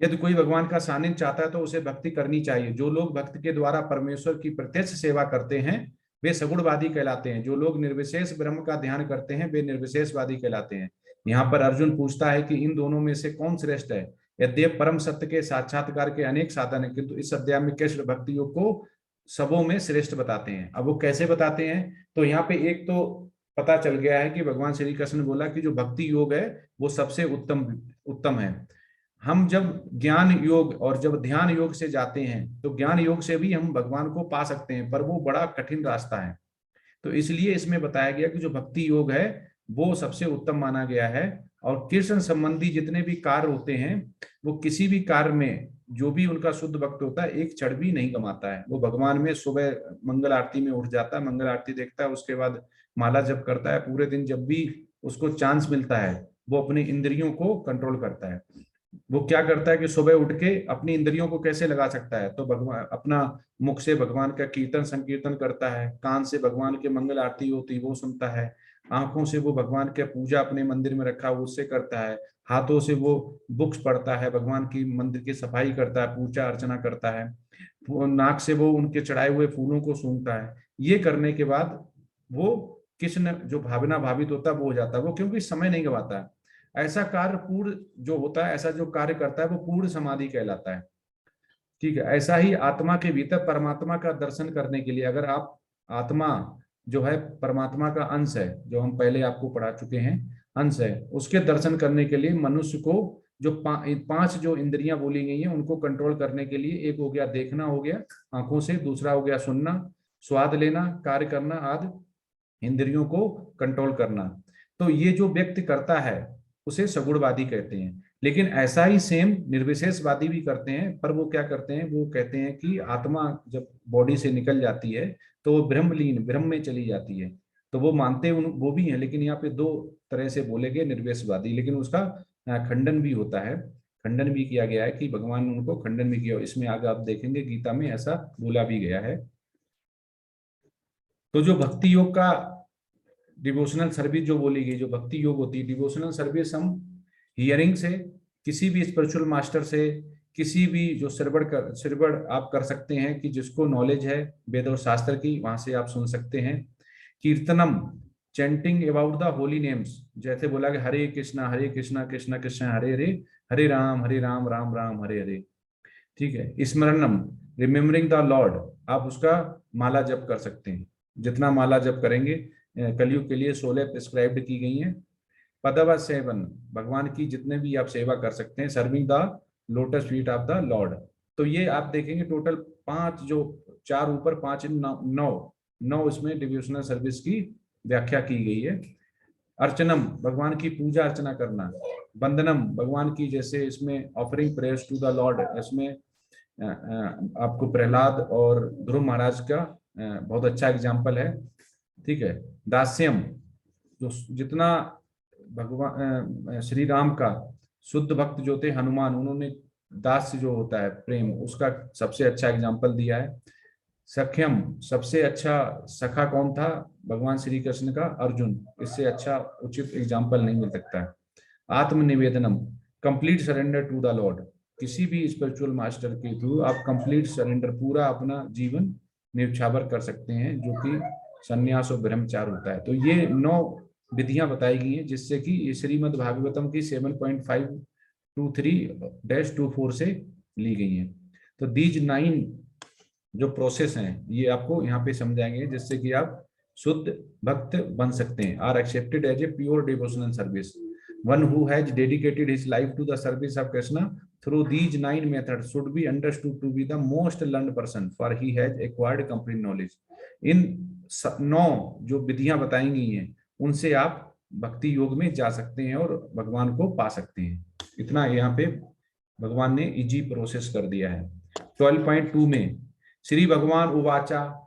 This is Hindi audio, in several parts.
यदि कोई भगवान का सानिध्य चाहता है तो उसे भक्ति करनी चाहिए। जो लोग भक्त के द्वारा परमेश्वर की प्रत्यक्ष सेवा करते हैं वे सगुणवादी कहलाते हैं। जो लोग निर्विशेष ब्रह्म का ध्यान करते हैं वे निर्विशेषवादी कहलाते हैं। यहाँ पर अर्जुन पूछता है कि इन दोनों में से कौन श्रेष्ठ है। यद्यप परम सत्य के साक्षात्कार के अनेक साधन है, किंतु इस अध्याय में कृष्ण भक्ति योग को सबों में श्रेष्ठ बताते हैं। अब वो कैसे बताते हैं, तो यहाँ पे एक तो पता चल गया है कि भगवान श्री कृष्ण ने बोला कि जो भक्ति योग है वो सबसे उत्तम उत्तम है। हम जब ज्ञान योग और जब ध्यान योग से जाते हैं तो ज्ञान योग से भी हम भगवान को पा सकते हैं, पर वो बड़ा कठिन रास्ता है। तो इसलिए इसमें बताया गया कि जो भक्ति योग है वो सबसे उत्तम माना गया है। और कृष्ण संबंधी जितने भी कार्य होते हैं वो किसी भी कार्य में जो भी उनका शुद्ध भक्त होता है एक क्षण भी नहीं गमाता है। वो भगवान में सुबह मंगल आरती में उठ जाता है, मंगल आरती देखता है, उसके बाद माला जप करता है। पूरे दिन जब भी उसको चांस मिलता है वो अपने इंद्रियों को कंट्रोल करता है। वो क्या करता है कि सुबह उठ के अपनी इंद्रियों को कैसे लगा सकता है, तो भगवान अपना मुख से भगवान का कीर्तन संकीर्तन करता है, कान से भगवान के मंगल आरती होती वो सुनता है, आंखों से वो भगवान के पूजा अपने मंदिर में रखा वो उससे करता है, हाथों से वो बुक्स पढ़ता है, भगवान की मंदिर की सफाई करता है, पूजा अर्चना करता है, नाक से वो उनके चढ़ाए हुए फूलों को सूंघता है। ये करने के बाद वो कृष्ण जो भावना भावित होता है वो हो जाता है। वो क्योंकि समय नहीं गवाता है। ऐसा कार्य पूर्ण जो होता है, ऐसा जो कार्य करता है वो पूर्ण समाधि कहलाता है। ठीक है, ऐसा ही आत्मा के भीतर परमात्मा का दर्शन करने के लिए, अगर आप आत्मा जो है परमात्मा का अंश है, जो हम पहले आपको पढ़ा चुके हैं अंश है, उसके दर्शन करने के लिए मनुष्य को जो पांच जो इंद्रियां बोली गई हैं उनको कंट्रोल करने के लिए, एक हो गया देखना हो गया आंखों से, दूसरा हो गया सुनना, स्वाद लेना, कार्य करना आदि इंद्रियों को कंट्रोल करना। तो ये जो व्यक्ति करता है उसे सगुणवादी कहते हैं। लेकिन ऐसा ही सेम निर्विशेषवादी भी करते हैं, पर वो क्या करते हैं, वो कहते हैं कि आत्मा जब बॉडी से निकल जाती है तो वो ब्रह्मलीन ब्रह्म में चली जाती है। तो वो मानते वो भी हैं, लेकिन यहाँ पे दो तरह से बोले गए निर्विशेषवादी, लेकिन उसका खंडन भी होता है, खंडन भी किया गया है कि भगवान ने उनको खंडन भी किया। इसमें आगे आप देखेंगे गीता में ऐसा बोला भी गया है। तो जो भक्ति योग का डिवोशनल सर्विस जो बोली गई, जो भक्ति योग होती है डिवोशनल सर्विस, हम हियरिंग से, किसी भी स्पिरिचुअल मास्टर से, किसी भी जो सिरबड़ आप कर सकते हैं कि जिसको नॉलेज है वेद और शास्त्र की, वहां से आप सुन सकते हैं। कीर्तनम, chanting about the holy names, जैसे बोला कि हरे कृष्णा कृष्ण कृष्ण हरे हरे, हरे राम राम राम हरे हरे। ठीक है, स्मरणम, रिमेम्बरिंग द लॉर्ड, आप उसका माला जप कर सकते हैं, जितना माला जप करेंगे। कलयुग के लिए 16 प्रिस्क्राइब्ड की गई हैं। पदव सेवन, भगवान की जितने भी आप सेवा कर सकते हैं। Serving the lotus feet of the Lord. तो ये आप देखेंगे टोटल 5, जो 4 ऊपर 5 9 इसमें डिवोशनल सर्विस की व्याख्या की गई है। अर्चनम, भगवान की पूजा अर्चना करना। वंदनम, भगवान की जैसे इसमें offering prayers to the lord, इसमें आपको प्रहलाद और ध्रुव महाराज का बहुत अच्छा एग्जाम्पल है। ठीक है, दास्यम, जो जितना भगवान श्री राम का शुद्ध भक्त जो थे हनुमान, उन्होंने दास्य जो होता है प्रेम, उसका सबसे अच्छा एग्जाम्पल दिया है। सख्यम, सबसे अच्छा सखा कौन था भगवान श्री कृष्ण का, अर्जुन, इससे अच्छा उचित एग्जाम्पल नहीं मिल सकता है। आत्मनिवेदनम, complete surrender to the Lord, किसी भी स्पिरिचुअल मास्टर के थ्रू आप कंप्लीट सरेंडर, पूरा अपना जीवन न्यौछावर कर सकते हैं, जो कि संन्यास और ब्रह्मचार होता है। तो ये 9 विधियां बताई गई हैं, जिससे कि श्रीमद् भागवतम की 7.523-24 से ली गई हैं। तो दीज 9 जो प्रोसेस हैं ये आपको यहाँ पे समझाएंगे, जिससे कि आप शुद्ध भक्त बन सकते हैं। Are accepted as a pure devotional service. One who has dedicated his life to the service of Krishna through these 9 methods should be understood to be the most learned person, for he has acquired complete knowledge. इन 9 जो विधियां बताई गई हैं उनसे आप भक्ति योग में जा सकते हैं और भगवान को पा सकते हैं। इतना यहाँ पे भगवान ने इजी प्रोसेस कर दिया है। 12.2 में श्री भगवान उवाचा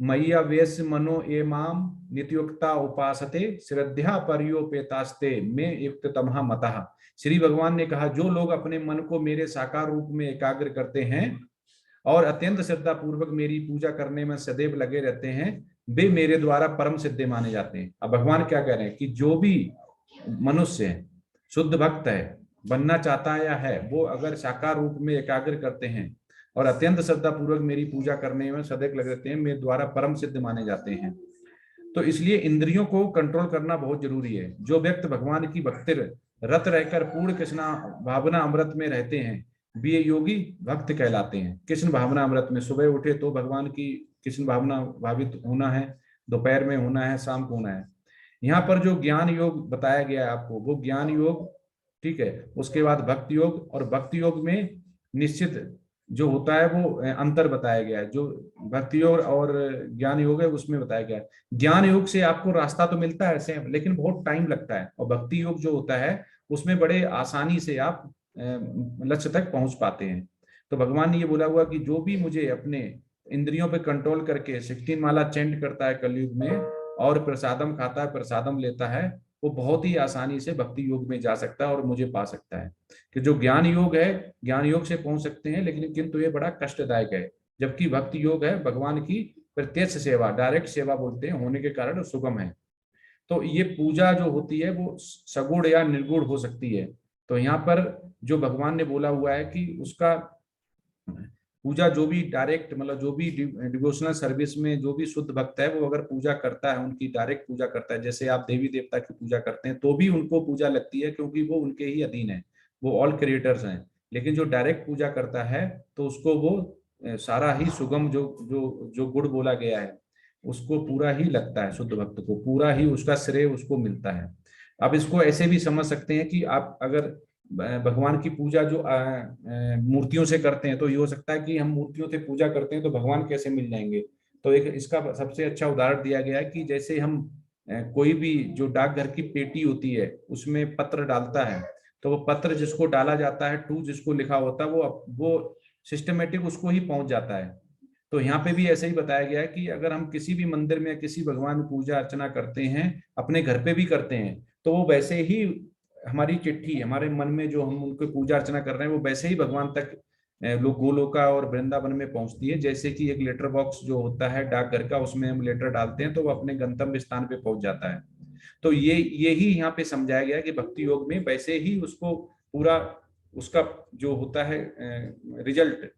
मय्या वेश मनो एमाम नित्युक्ता उपासते श्रद्धा पर्योपेतास्ते में युक्त तमहा मतः। श्री भगवान ने कहा, जो लोग अपने मन को मेरे साकार रूप में एकाग्र करते हैं और अत्यंत श्रद्धा पूर्वक मेरी पूजा करने में सदैव लगे रहते हैं, वे मेरे द्वारा परम सिद्ध माने जाते हैं। अब भगवान क्या कह रहे हैं कि जो भी मनुष्य है, शुद्ध भक्त है, बनना चाहता है या है, वो अगर साकार रूप में एकाग्र करते हैं और अत्यंत श्रद्धा पूर्वक मेरी पूजा करने में सदैव लग रहते हैं, मेरे द्वारा परम सिद्ध माने जाते हैं। तो इसलिए इंद्रियों को कंट्रोल करना बहुत जरूरी है। जो व्यक्ति भगवान की भक्ति रत रहकर पूर्ण कृष्णा भावना अमृत में रहते हैं, वे योगी भक्त कहलाते हैं। कृष्ण भावना अमृत में सुबह उठे तो भगवान की कृष्ण भावना भावित होना है, दोपहर में होना है, शाम को होना है। यहाँ पर जो ज्ञान योग बताया गया है आपको, वो ज्ञान योग, ठीक है। उसके बाद भक्ति योग, और भक्ति योग में निश्चित जो होता है वो अंतर बताया गया है। जो भक्ति योग और ज्ञान योग है उसमें बताया गया है। ज्ञान योग से आपको रास्ता तो मिलता है सेम, लेकिन बहुत टाइम लगता है। और भक्ति योग जो होता है उसमें बड़े आसानी से आप लक्ष्य तक पहुंच पाते हैं। तो भगवान ने ये बोला हुआ कि जो भी मुझे अपने इंद्रियों पे कंट्रोल करके 16 माला चेंट करता है कलयुग में, और प्रसादम खाता है, प्रसादम लेता है, वो बहुत ही आसानी से भक्ति योग में जा सकता है और मुझे पा सकता है। कि जो ज्ञान योग है, ज्ञान योग से पहुंच सकते हैं, लेकिन किंतु ये बड़ा कष्टदायक है। जबकि भक्ति योग है भगवान की प्रत्यक्ष सेवा, डायरेक्ट सेवा बोलते हैं, होने के कारण सुगम है। तो ये पूजा जो होती है वो सगुण या निर्गुण हो सकती है। तो यहाँ पर जो भगवान ने बोला हुआ है कि उसका पूजा जो भी डायरेक्ट, मतलब जो भी डिवोशनल सर्विस में जो भी शुद्ध भक्त है, वो अगर पूजा करता है, उनकी डायरेक्ट पूजा करता है, जैसे आप देवी देवता की पूजा करते हैं तो भी उनको पूजा लगती है, क्योंकि वो उनके ही अधीन है, वो ऑल क्रिएटर्स हैं। लेकिन जो डायरेक्ट पूजा करता है तो उसको वो सारा ही सुगम जो जो जो गुण बोला गया है उसको पूरा ही लगता है, शुद्ध भक्त को पूरा ही उसका श्रेय उसको मिलता है। अब इसको ऐसे भी समझ सकते हैं कि आप अगर भगवान की पूजा जो मूर्तियों से करते हैं, तो ये हो सकता है कि हम मूर्तियों से पूजा करते हैं तो भगवान कैसे मिल जाएंगे। तो एक इसका सबसे अच्छा उदाहरण दिया गया है कि जैसे हम कोई भी जो डाकघर की पेटी होती है उसमें पत्र डालता है, तो वो पत्र जिसको डाला जाता है, टू जिसको लिखा होता है, वो सिस्टमेटिक उसको ही पहुंच जाता है। तो यहाँ पे भी ऐसे ही बताया गया है कि अगर हम किसी भी मंदिर में किसी भगवान में पूजा अर्चना करते हैं, अपने घर पे भी करते हैं, तो वो वैसे ही हमारी चिट्ठी हमारे मन में जो हम उनको पूजा अर्चना कर रहे हैं वो वैसे ही भगवान तक लोग गोलोका और वृंदावन में पहुंचती है। जैसे कि एक लेटर बॉक्स जो होता है डाकघर का, उसमें हम लेटर डालते हैं तो वो अपने गंतव्य स्थान पे पहुंच जाता है। तो ये ही यहाँ पे समझाया गया कि भक्ति योग में वैसे ही उसको पूरा उसका जो होता है रिजल्ट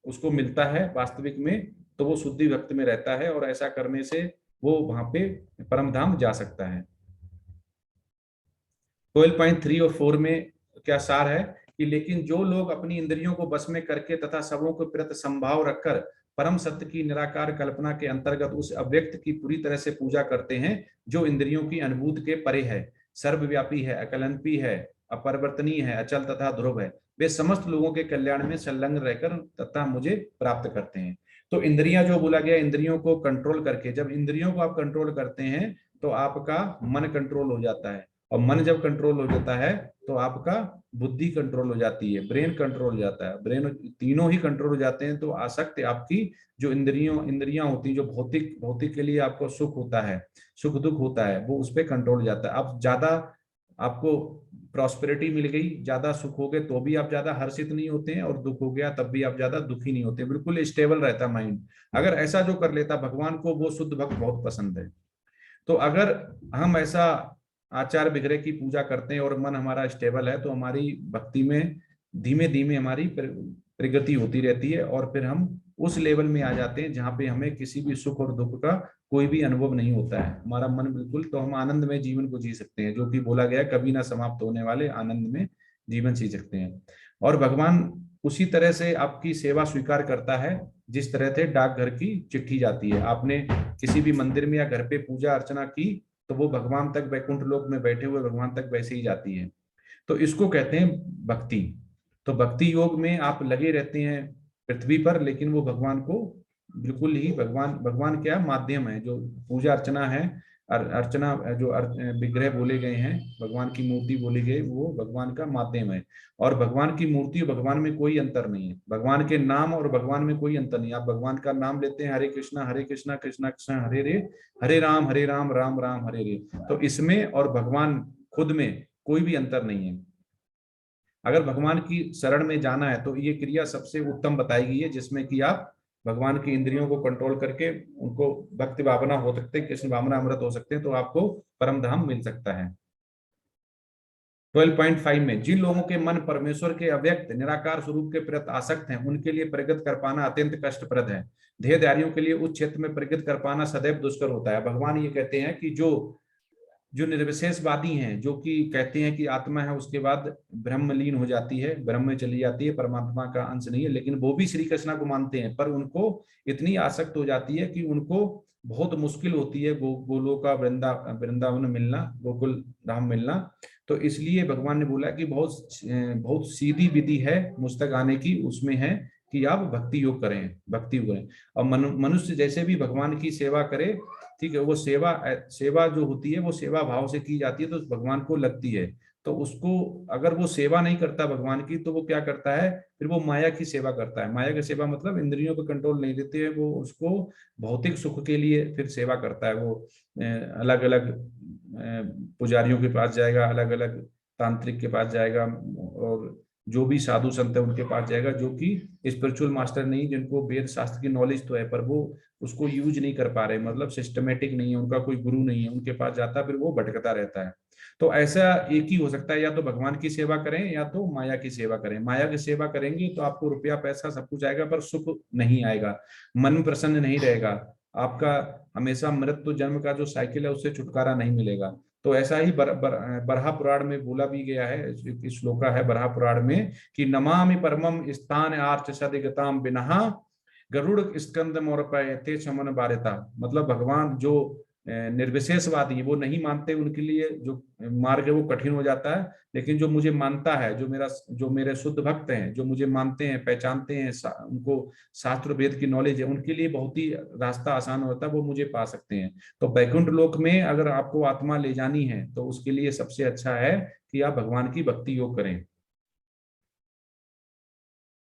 उसको मिलता है वास्तविक में, तो वो शुद्धि भक्त में रहता है, और ऐसा करने से वो वहां पे परम धाम जा सकता है। 12.3 और 4 में क्या सार है कि लेकिन जो लोग अपनी इंद्रियों को बस में करके तथा सबों के प्रति संभाव रखकर परम सत्य की निराकार कल्पना के अंतर्गत उस अव्यक्त की पूरी तरह से पूजा करते हैं, जो इंद्रियों की अनुभूति के परे है, सर्वव्यापी है, अकलंपी है, अपरिवर्तनीय है, अचल तथा ध्रुव है, वे समस्त लोगों के कल्याण में संलग्न रहकर तथा मुझे प्राप्त करते हैं। तो इंद्रियां जो बोला गया, इंद्रियों को कंट्रोल करके, जब इंद्रियों को आप कंट्रोल करते हैं तो आपका मन कंट्रोल हो जाता है, और मन जब कंट्रोल हो जाता है तो आपका बुद्धि कंट्रोल हो जाती है, ब्रेन कंट्रोल हो जाता है, ब्रेन तीनों ही कंट्रोल हो जाते हैं। तो आसक्ति आपकी जो इंद्रियां होती हैं, जो भौतिक भौतिक के लिए आपको सुख होता है, सुख दुख होता है, वो उस पर कंट्रोल हो जाता है। आप ज्यादा आपको प्रॉस्पेरिटी मिल गई, ज्यादा सुख हो गए तो भी आप ज्यादा हर्षित नहीं होते हैं, और दुख हो गया तब भी आप ज्यादा दुखी नहीं होते, बिल्कुल स्टेबल रहता माइंड। अगर ऐसा जो कर लेता भगवान को वो शुद्ध भक्त बहुत पसंद है। तो अगर हम ऐसा आचार विग्रह की पूजा करते हैं और मन हमारा स्टेबल है, तो हमारी भक्ति में धीमे धीमे हमारी प्रगति होती रहती है, और फिर हम उस लेवल में आ जाते हैं जहाँ पे हमें किसी भी सुख और दुख का कोई भी अनुभव नहीं होता है, हमारा मन बिल्कुल, तो हम आनंद में जीवन को जी सकते हैं, जो कि बोला गया है कभी ना समाप्त होने वाले आनंद में जीवन जी सकते हैं। और भगवान उसी तरह से आपकी सेवा स्वीकार करता है जिस तरह से डाकघर की चिट्ठी जाती है। आपने किसी भी मंदिर में या घर पे पूजा अर्चना की तो वो भगवान तक, वैकुंठ लोक में बैठे हुए भगवान तक वैसे ही जाती है। तो इसको कहते हैं भक्ति। तो भक्ति योग में आप लगे रहते हैं पृथ्वी पर, लेकिन वो भगवान को बिल्कुल ही, भगवान भगवान क्या माध्यम है, जो पूजा अर्चना है, अर्चना जो विग्रह बोले गए हैं, भगवान की मूर्ति बोली गई, वो भगवान का माध्यम है। और भगवान की मूर्ति और भगवान में कोई अंतर नहीं है, भगवान के नाम और भगवान में कोई अंतर नहीं। आप भगवान का नाम लेते हैं, हरे कृष्णा कृष्णा कृष्णा हरे हरे, हरे राम राम राम हरे हरे। तो इसमें और भगवान खुद में कोई भी अंतर नहीं है। अगर भगवान की शरण में जाना है तो ये क्रिया सबसे उत्तम बताई गई है, जिसमें कि आप भगवान की इंद्रियों को कंट्रोल करके उनको भक्ति भावना हो सकते हैं, कृष्ण भावना अमृत हो सकते हैं, तो आपको परम धाम मिल सकता है। 12.5 में जिन लोगों के मन परमेश्वर के अव्यक्त निराकार स्वरूप के प्रति आसक्त हैं, उनके लिए प्रगति कर पाना अत्यंत कष्टप्रद है। ध्येयधारियों के लिए उस क्षेत्र में प्रगति कर पाना सदैव दुष्कर होता है। भगवान ये कहते हैं कि जो जो निर्विशेषवादी हैं, जो कि कहते हैं कि आत्मा है उसके बाद ब्रह्म लीन हो जाती है, ब्रह्म में चली जाती है, परमात्मा का अंश नहीं है, लेकिन वो भी श्री कृष्णा को मानते हैं, पर उनको इतनी आसक्त हो जाती है कि उनको बहुत मुश्किल होती है गोलों का वृंदावन मिलना, गोकुल धाम मिलना। तो इसलिए भगवान ने बोला कि बहुत बहुत सीधी विधि है मुझ तक आने की, उसमें है कि आप भक्ति योग करें, भक्ति योग करें। और मनुष्य जैसे भी भगवान की सेवा करे, ठीक है, वो सेवा सेवा जो होती है वो सेवा भाव से की जाती है तो भगवान को लगती है। तो उसको अगर वो सेवा नहीं करता भगवान की, तो वो क्या करता है, फिर वो माया की सेवा करता है। माया की सेवा मतलब इंद्रियों पर कंट्रोल नहीं देते हैं, वो उसको भौतिक सुख के लिए फिर सेवा करता है। वो अलग अलग पुजारियों के पास जाएगा, अलग अलग तांत्रिक के पास जाएगा, और जो भी साधु संत है उनके पास जाएगा, जो कि स्पिरिचुअल मास्टर नहीं, जिनको वेद शास्त्र की नॉलेज तो है पर वो उसको यूज नहीं कर पा रहे, मतलब सिस्टमेटिक नहीं है, उनका कोई गुरु नहीं है, उनके पास जाता फिर वो भटकता रहता है। तो ऐसा एक ही हो सकता है, या तो भगवान की सेवा करें या तो माया की सेवा करें। माया की सेवा करेंगे तो आपको रुपया पैसा सब कुछ आएगा, पर सुख नहीं आएगा, मन प्रसन्न नहीं रहेगा आपका, हमेशा मृत्यु जन्म का जो साइकिल है उससे छुटकारा नहीं मिलेगा। तो ऐसा ही बरहा पुराण में बोला भी गया है, इस श्लोका है बरहा पुराण में कि नमामि परमम स्थान आर्च सदिगताम बिनहा गरुड़ स्कंद मोरपय ते चमन बारिता। मतलब भगवान जो निर्विशेषवादी वो नहीं मानते, उनके लिए जो मार्ग है वो कठिन हो जाता है, लेकिन जो मुझे मानता है, जो मेरे शुद्ध भक्त हैं, जो मुझे मानते हैं, पहचानते हैं, उनको शास्त्र वेद की नॉलेज है, उनके लिए बहुत ही रास्ता आसान होता है, वो मुझे पा सकते हैं। तो बैकुंठ लोक में अगर आपको आत्मा ले जानी है तो उसके लिए सबसे अच्छा है कि आप भगवान की भक्ति योग करें।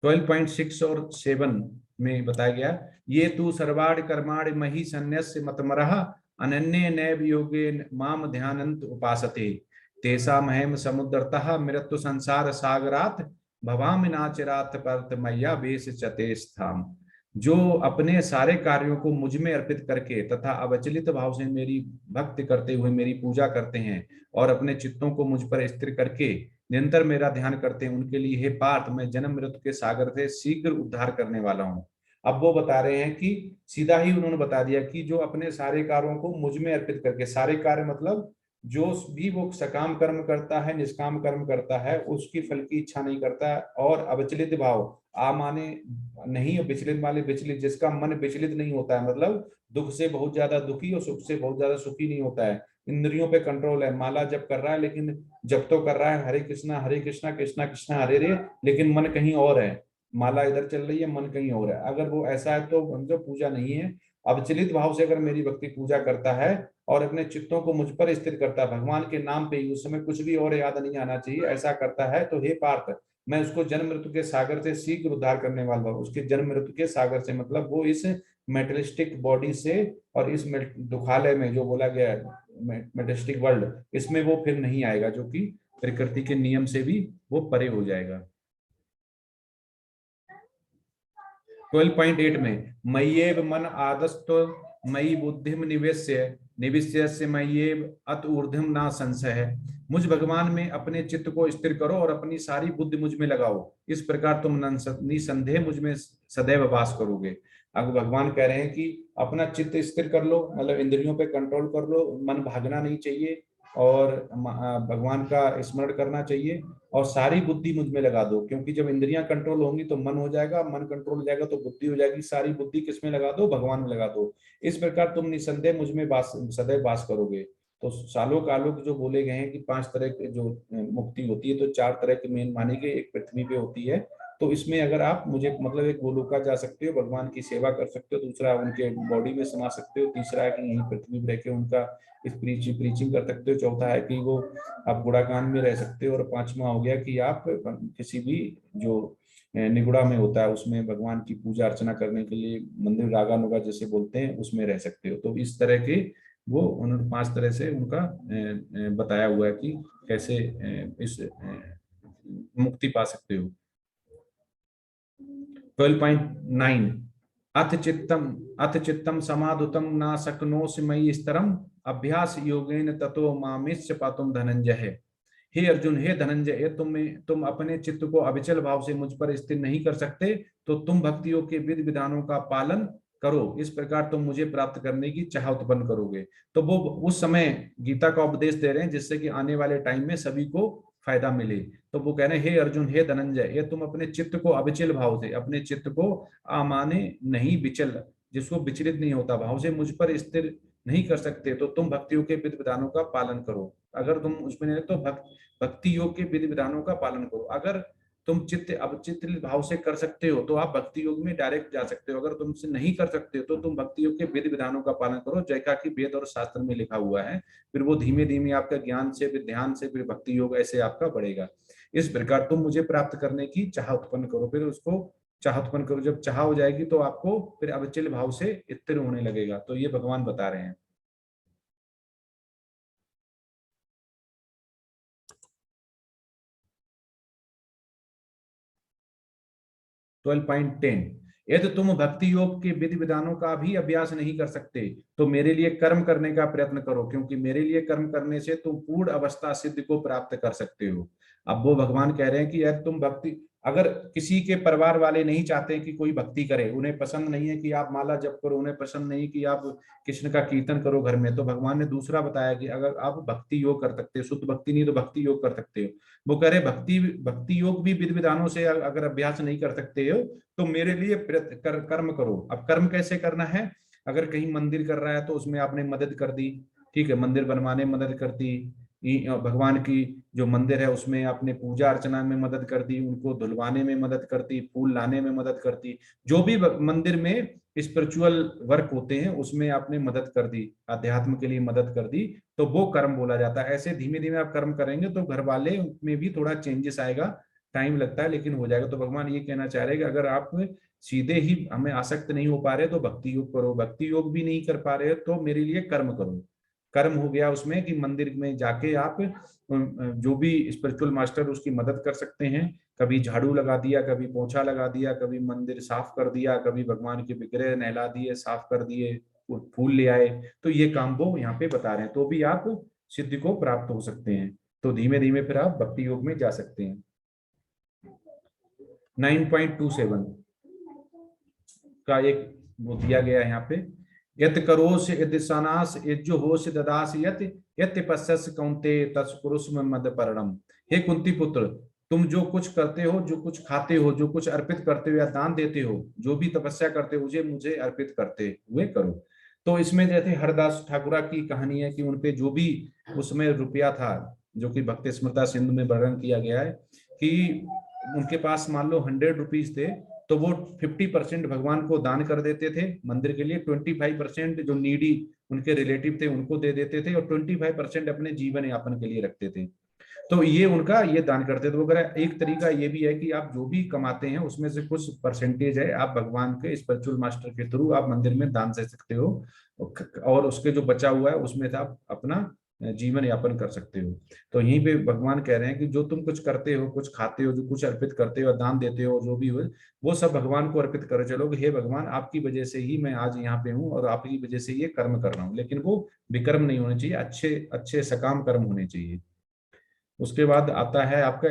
12.6 और 7 में बताया गया, ये तू सर्वाड़ कर्माण मही संन्यास्य मतमरः अनन्य नैव योगे माम ध्यानंत उपासते तेसा महम समुद्रतः मृत्यु संसार सागरात भवामि नाचिरात परत मैया बेस चते स्थाम। जो अपने सारे कार्यों को मुझ में अर्पित करके तथा अविचलित भाव से मेरी भक्ति करते हुए मेरी पूजा करते हैं और अपने चित्तों को मुझ पर स्थिर करके निरंतर मेरा ध्यान करते हैं, उनके लिए हे पार्थ मैं जन्म मृत्यु के सागर से शीघ्र उद्धार करने वाला हूँ। अब वो बता रहे हैं कि सीधा ही उन्होंने बता दिया कि जो अपने सारे कार्यों को मुझ में अर्पित करके, सारे कार्य मतलब जो भी वो सकाम कर्म करता है, निष्काम कर्म करता है, उसकी फल की इच्छा नहीं करता, और अविचलित भाव, आ माने नहीं, विचलित वाले विचलित, जिसका मन विचलित नहीं होता है, मतलब दुख से बहुत ज्यादा दुखी और सुख से बहुत ज्यादा सुखी नहीं होता है, इंद्रियों पे कंट्रोल है, माला जप कर रहा है, लेकिन जब तो कर रहा है हरे कृष्णा कृष्णा कृष्णा हरे रे, लेकिन मन कहीं और है, माला इधर चल रही है, मन कहीं और है। अगर वो ऐसा है तो समझो पूजा नहीं है। अविचलित भाव से अगर मेरी भक्ति पूजा करता है और अपने चित्तों को मुझ पर स्थिर करता है भगवान के नाम पे ही, उस समय कुछ भी और याद नहीं आना चाहिए, ऐसा करता है तो हे पार्थ मैं उसको जन्म मृत्यु के सागर से शीघ्र उद्धार करने वाला हूँ। उसके जन्म मृत्यु के सागर से मतलब वो इस मेटलिस्टिक बॉडी से और इस दुखालय में जो बोला गया है मेटेस्टिक वर्ल्ड, इसमें वो फिर नहीं आएगा, जो कि प्रकृति के नियम से भी वो परे हो जाएगा। 12.8 में मय्येव मन आदस्तो मयि बुद्धिम निवेश्य निविश्य मय्येव अत ऊर्ध्वम ना संशय। मुझ भगवान में अपने चित्त को स्थिर करो और अपनी सारी बुद्धि मुझ में लगाओ, इस प्रकार तुम निसंदेह मुझ में सदैव वास करोगे। अब भगवान कह रहे हैं कि अपना चित्त स्थिर कर लो, मतलब इंद्रियों पे कंट्रोल कर लो, मन भागना नहीं चाहिए और भगवान का स्मरण करना चाहिए और सारी बुद्धि मुझ में लगा दो, क्योंकि जब इंद्रियां कंट्रोल होंगी तो मन हो जाएगा, मन कंट्रोल हो जाएगा तो बुद्धि हो जाएगी, सारी बुद्धि किस में लगा दो, भगवान में लगा दो। इस प्रकार तुम निसंदेह मुझ में सदैव वास करोगे। तो सालों कालों जो बोले गए हैं कि 5 तरह के जो मुक्ति होती है, तो 4 तरह की मेन मानी गई, एक पृथ्वी पे होती है, तो इसमें अगर आप मुझे मतलब एक गोलोका जा सकते हो, भगवान की सेवा कर सकते हो, दूसरा उनके बॉडी में समा सकते हो, तीसरा है कि यहीं पृथ्वी पर रह के उनका इस प्रीचिंग कर सकते हो, चौथा है कि वो आप गुड़ाकान में रह सकते हो, और पांचवा हो गया कि आप किसी भी जो निगुड़ा में होता है उसमें भगवान की पूजा अर्चना करने के लिए मंदिर रागा नुगा जैसे बोलते हैं उसमें रह सकते हो। तो इस तरह के वो उन्होंने 5 तरह से उनका बताया हुआ है कि कैसे इस मुक्ति पा सकते हो। 12.9 अथ चित्तम समाधुतम ना शक्नोसि मयि स्तरम अभ्यास योगेन ततो मामिश्च पातुम धनंजय। हे अर्जुन, हे धनंजय, ये तुम अपने चित्त को अविचल भाव से मुझ पर स्थिर नहीं कर सकते, तो तुम भक्तियों के विधि विधानों का पालन करो, इस प्रकार तुम मुझे प्राप्त करने की चाह उत्पन्न करोगे। तो वो उस समय गीता का उपदेश दे रहे हैं जिससे कि आने वाले टाइम में सभी को फायदा मिले। तो वो कह रहे हैं, हे अर्जुन, हे धनंजय, ये तुम अपने चित्त को अविचल भाव से, अपने चित्त को अमाने नहीं विचल, जिसको विचलित नहीं होता भाव से मुझ पर स्थिर नहीं कर सकते, तो तुम भक्तियों के विधि विधानों का पालन करो। अगर तुम उसमें नहीं तो भक्ति योग के विधि विधानों का पालन करो। अगर तुम चित्त अवचित भाव से कर सकते हो तो आप भक्ति योग में डायरेक्ट जा सकते हो, अगर तुमसे नहीं कर सकते हो तो तुम भक्ति योग के विधि विधानों का पालन करो, जैसा कि वेद और शास्त्र में लिखा हुआ है। फिर वो धीमे धीमे आपका ज्ञान से, फिर ध्यान से, फिर भक्ति योग ऐसे आपका बढ़ेगा। इस प्रकार तुम मुझे प्राप्त करने की चाह उत्पन्न करो, फिर उसको चाह उत्पन्न करो। जब चाह हो जाएगी तो आपको फिर अविचल भाव से स्थिर होने लगेगा। तो ये भगवान बता रहे हैं। 12.10, यदि तुम भक्ति योग के विधि विधानों का भी अभ्यास नहीं कर सकते तो मेरे लिए कर्म करने का प्रयत्न करो, क्योंकि मेरे लिए कर्म करने से तुम पूर्ण अवस्था सिद्धि को प्राप्त कर सकते हो। अब वो भगवान कह रहे हैं कि यदि तुम भक्ति, अगर किसी के परिवार वाले नहीं चाहते कि कोई भक्ति करे, उन्हें पसंद नहीं है कि आप माला जप करो, उन्हें पसंद नहीं कि आप कृष्ण का कीर्तन करो घर में, तो भगवान ने दूसरा बताया कि अगर आप भक्ति योग कर सकते हो, शुद्ध भक्ति नहीं तो भक्ति योग कर सकते हो। वो कह रहे भक्ति भक्ति योग भी विधि विधानों से अगर अभ्यास नहीं कर सकते हो तो मेरे लिए कर्म करो। अब कर्म कैसे करना है? अगर कहीं मंदिर कर रहा है तो उसमें आपने मदद कर दी, ठीक है, मंदिर बनवाने में मदद कर दी, भगवान की जो मंदिर है उसमें आपने पूजा अर्चना में मदद कर दी, उनको धुलवाने में मदद कर दी, फूल लाने में मदद कर दी, जो भी मंदिर में स्पिरिचुअल वर्क होते हैं उसमें आपने मदद कर दी, अध्यात्म के लिए मदद कर दी, तो वो कर्म बोला जाता है। ऐसे धीमे धीमे आप कर्म करेंगे तो घर वाले में भी थोड़ा चेंजेस आएगा, टाइम लगता है लेकिन हो जाएगा। तो भगवान ये कहना चाह रहे हैं कि अगर आप सीधे ही हमें आसक्त नहीं हो पा रहे तो भक्ति योग करो, भक्ति योग भी नहीं कर पा रहे तो मेरे लिए कर्म करो। कर्म हो गया उसमें कि मंदिर में जाके आप जो भी स्पिरिचुअल मास्टर उसकी मदद कर सकते हैं, कभी झाड़ू लगा दिया, कभी पोछा लगा दिया, कभी मंदिर साफ कर दिया, कभी भगवान के विग्रह नहला दिए, साफ कर दिए, फूल ले आए, तो ये काम वो यहाँ पे बता रहे हैं, तो भी आप सिद्धि को प्राप्त हो सकते हैं। तो धीमे धीमे फिर आप भक्ति योग में जा सकते हैं। 9.27 का एक वो दिया गया है यहाँ पे, यत करोस यत सनास यज्जो होश ददास यत यत पश्यस कौंते तत्कुरुष्म मद परणम। हे कुंती पुत्र, तुम जो कुछ करते हो, जो कुछ खाते हो, जो कुछ अर्पित करते हो या दान देते हो, जो भी तपस्या करते हो उसे मुझे अर्पित करते हुए करो। तो इसमें जैसे हरदास ठाकुरा की कहानी है कि उनपे जो भी उसमें रुपया था, जो कि भक्ति स्मृता सिंधु में वर्णन किया गया है कि उनके पास मान लो 100 रुपीज थे, तो वो 50% भगवान को दान कर देते थे मंदिर के लिए, 25% जो नीडी उनके रिलेटिव थे उनको दे देते थे, और 25% अपने जीवन यापन के लिए रखते थे। तो ये उनका ये दान करते थे। वो कह एक तरीका ये भी है कि आप जो भी कमाते हैं उसमें से कुछ परसेंटेज है आप भगवान के स्पिरिचुअल मास्टर के थ्रू आप मंदिर में दान दे सकते हो, और उसके जो बचा हुआ है उसमें से आप अपना जीवन यापन कर सकते हो। तो यहीं पे भगवान कह रहे हैं कि जो तुम कुछ करते हो, कुछ खाते हो, जो कुछ अर्पित करते हो, दान देते हो, जो भी हो, वो सब भगवान को अर्पित करो। चलो हे भगवान, आपकी वजह से ही मैं आज यहाँ पे हूँ और आपकी वजह से ये कर्म कर रहा हूँ, लेकिन वो विकर्म नहीं होने चाहिए, अच्छे अच्छे सकाम कर्म होने चाहिए। उसके बाद आता है आपका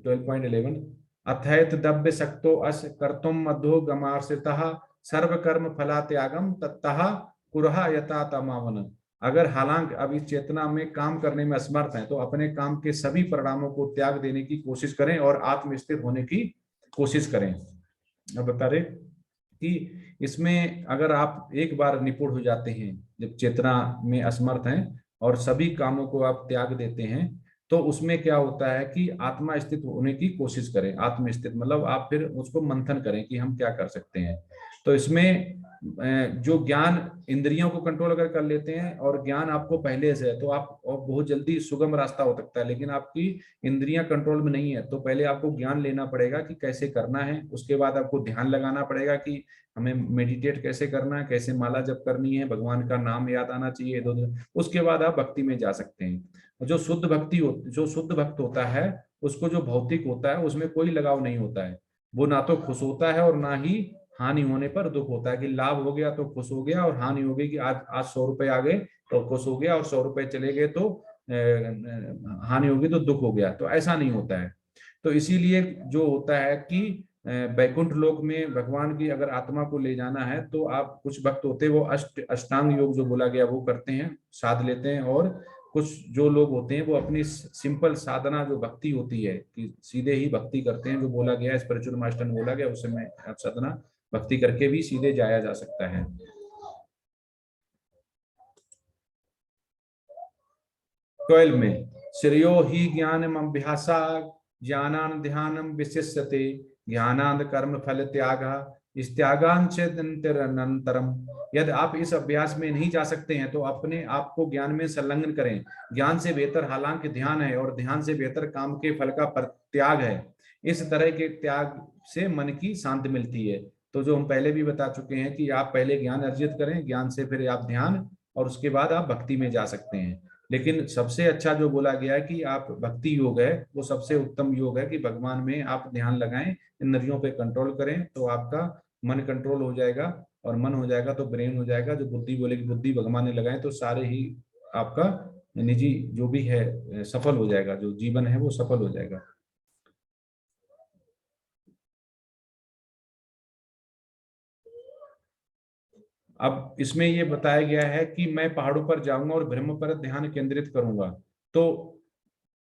12.11, अथैत दब्य सक्तो अस कर्तुम मध्यो गमाश्रितः सर्व कर्म फला त्यागम तत्तः कुरहा यथा तमावन। अगर हालांकि अभी चेतना में काम करने में असमर्थ हैं तो अपने काम के सभी परिणामों को त्याग देने की कोशिश करें और आत्मस्थिर होने की कोशिश करें। अब बता रहे कि इसमें अगर आप एक बार निपुण हो जाते हैं, जब चेतना में असमर्थ हैं और सभी कामों को आप त्याग देते हैं, तो उसमें क्या होता है कि आत्मा स्थित होने की कोशिश करें। आत्मस्थित मतलब आप फिर उसको मंथन करें कि हम क्या कर सकते हैं। तो इसमें जो ज्ञान इंद्रियों को कंट्रोल अगर कर लेते हैं और ज्ञान आपको पहले से है तो आप और बहुत जल्दी सुगम रास्ता हो सकता है, लेकिन आपकी इंद्रियां कंट्रोल में नहीं है तो पहले आपको ज्ञान लेना पड़ेगा कि कैसे करना है। उसके बाद आपको ध्यान लगाना पड़ेगा कि हमें मेडिटेट कैसे करना है, कैसे माला जप करनी है, भगवान का नाम याद आना चाहिए इधर। उसके बाद आप भक्ति में जा सकते हैं। जो शुद्ध भक्ति जो शुद्ध भक्त होता है उसको जो भौतिक होता है उसमें कोई लगाव नहीं होता है। वो ना तो खुश होता है और ना ही हानि होने पर दुख होता है, कि लाभ हो गया तो खुश हो गया और हानि हो गई कि आज आज 100 रुपए आ गए तो खुश हो गया और 100 रुपए चले गए तो हानि होगी तो दुख हो गया, तो ऐसा नहीं होता है। तो इसीलिए जो होता है कि वैकुंठ लोक में भगवान की अगर आत्मा को ले जाना है तो आप, कुछ भक्त होते हैं वो अष्टांग योग जो बोला गया वो करते हैं, साध लेते हैं, और कुछ जो लोग होते हैं वो अपनी सिंपल साधना जो भक्ति होती है कि सीधे ही भक्ति करते हैं, जो बोला गया स्पिरिचुअल मास्टर ने बोला गया उस समय साधना भक्ति करके भी सीधे जाया जा सकता है। 12 में श्रेयो ही ज्ञानम अभ्यासा ज्ञानान ध्यानम विशिष्यते ज्ञानांद कर्म फल त्याग इस्त्यागांचरम। यदि आप इस अभ्यास में नहीं जा सकते हैं तो अपने आप को ज्ञान में संलग्न करें। ज्ञान से बेहतर हालांकि ध्यान है, और ध्यान से बेहतर काम के फल का त्याग है। इस तरह के त्याग से मन की शांति मिलती है। तो जो हम पहले भी बता चुके हैं कि आप पहले ज्ञान अर्जित करें, ज्ञान से फिर आप ध्यान, और उसके बाद आप भक्ति में जा सकते हैं। लेकिन सबसे अच्छा जो बोला गया है कि आप भक्ति योग है वो सबसे उत्तम योग है, कि भगवान में आप ध्यान लगाएं, इंद्रियों पे कंट्रोल करें, तो आपका मन कंट्रोल हो जाएगा, और मन हो जाएगा तो ब्रेन हो जाएगा। जो बुद्धि बोलेगी, बुद्धि भगवान ने लगाए तो सारे ही आपका निजी जो भी है सफल हो जाएगा, जो जीवन है वो सफल हो जाएगा। अब इसमें ये बताया गया है कि मैं पहाड़ों पर जाऊंगा और ब्रह्म पर ध्यान केंद्रित करूंगा। तो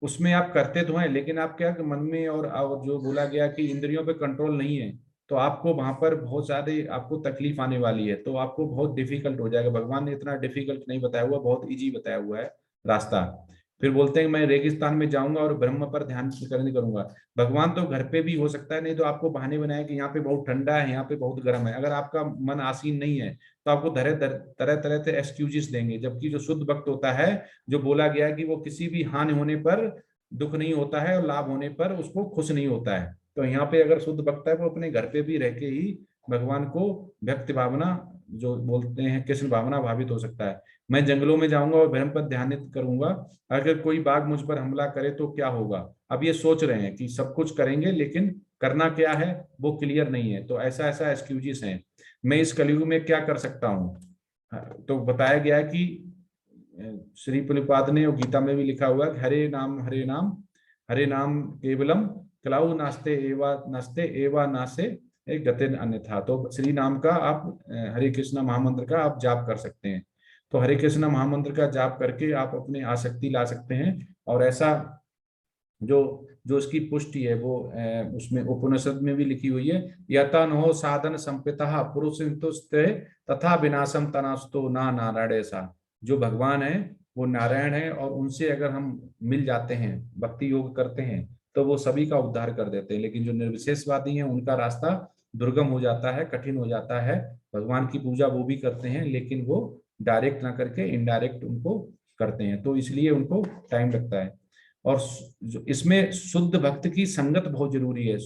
उसमें आप करते तो हैं, लेकिन आप क्या मन में, और जो बोला गया कि इंद्रियों पे कंट्रोल नहीं है, तो आपको वहां पर बहुत ज्यादा आपको तकलीफ आने वाली है, तो आपको बहुत डिफिकल्ट हो जाएगा। भगवान ने इतना डिफिकल्ट नहीं बताया हुआ, बहुत इजी बताया हुआ है रास्ता। फिर बोलते हैं मैं रेगिस्तान में जाऊंगा और ब्रह्म पर ध्यान करने करूंगा। भगवान तो घर पे भी हो सकता है, नहीं तो आपको बहाने बनाए कि यहाँ पे बहुत ठंडा है, यहाँ पे बहुत गर्म है। अगर आपका मन आसीन नहीं है तो आपको तरह तरह से एक्सक्यूजेस देंगे। जबकि जो शुद्ध भक्त होता है, जो बोला गया है कि वो किसी भी हानि होने पर दुख नहीं होता है, और लाभ होने पर उसको खुश नहीं होता है। तो यहाँ पे अगर शुद्ध भक्त है वो अपने घर पे भी रह के ही भगवान को भक्ति भावना, जो बोलते हैं कृष्ण भावना, भावित हो सकता है। मैं जंगलों में जाऊंगा और ब्रह्म पर ध्यानित करूंगा, अगर कोई बाघ मुझ पर हमला करे तो क्या होगा। अब ये सोच रहे हैं कि सब कुछ करेंगे, लेकिन करना क्या है वो क्लियर नहीं है। तो ऐसा ऐसा एक्सक्यूजेस हैं। मैं इस कलयुग में क्या कर सकता हूँ। तो बताया गया है कि श्री प्रभुपाद ने, और गीता में भी लिखा हुआ है, हरे नाम केवलम क्लाउ नास्ते एवा नासे एक गते अन्यथा। तो श्री नाम का आप हरे कृष्णा महामंत्र का आप जाप कर सकते हैं। तो हरे कृष्णा महामंत्र का जाप करके आप अपने आसक्ति ला सकते हैं। और ऐसा जो जो इसकी पुष्टि है वो उसमें उपनिषद में भी लिखी हुई है, यतनो साधन संपिता पुरुष तथा विनाशम तनास्तो ना नारायण ऐसा। जो भगवान है वो नारायण है, और उनसे अगर हम मिल जाते हैं, भक्ति योग करते हैं, तो वो सभी का उद्धार कर देते हैं। लेकिन जो निर्विशेषवादी हैं उनका रास्ता दुर्गम हो जाता है, कठिन हो जाता है। भगवान की पूजा वो भी करते हैं, लेकिन वो डायरेक्ट ना करके इनडायरेक्ट उनको करते हैं, तो इसलिए उनको टाइम लगता है। और इसमें शुद्ध भक्त की संगत बहुत जरूरी है।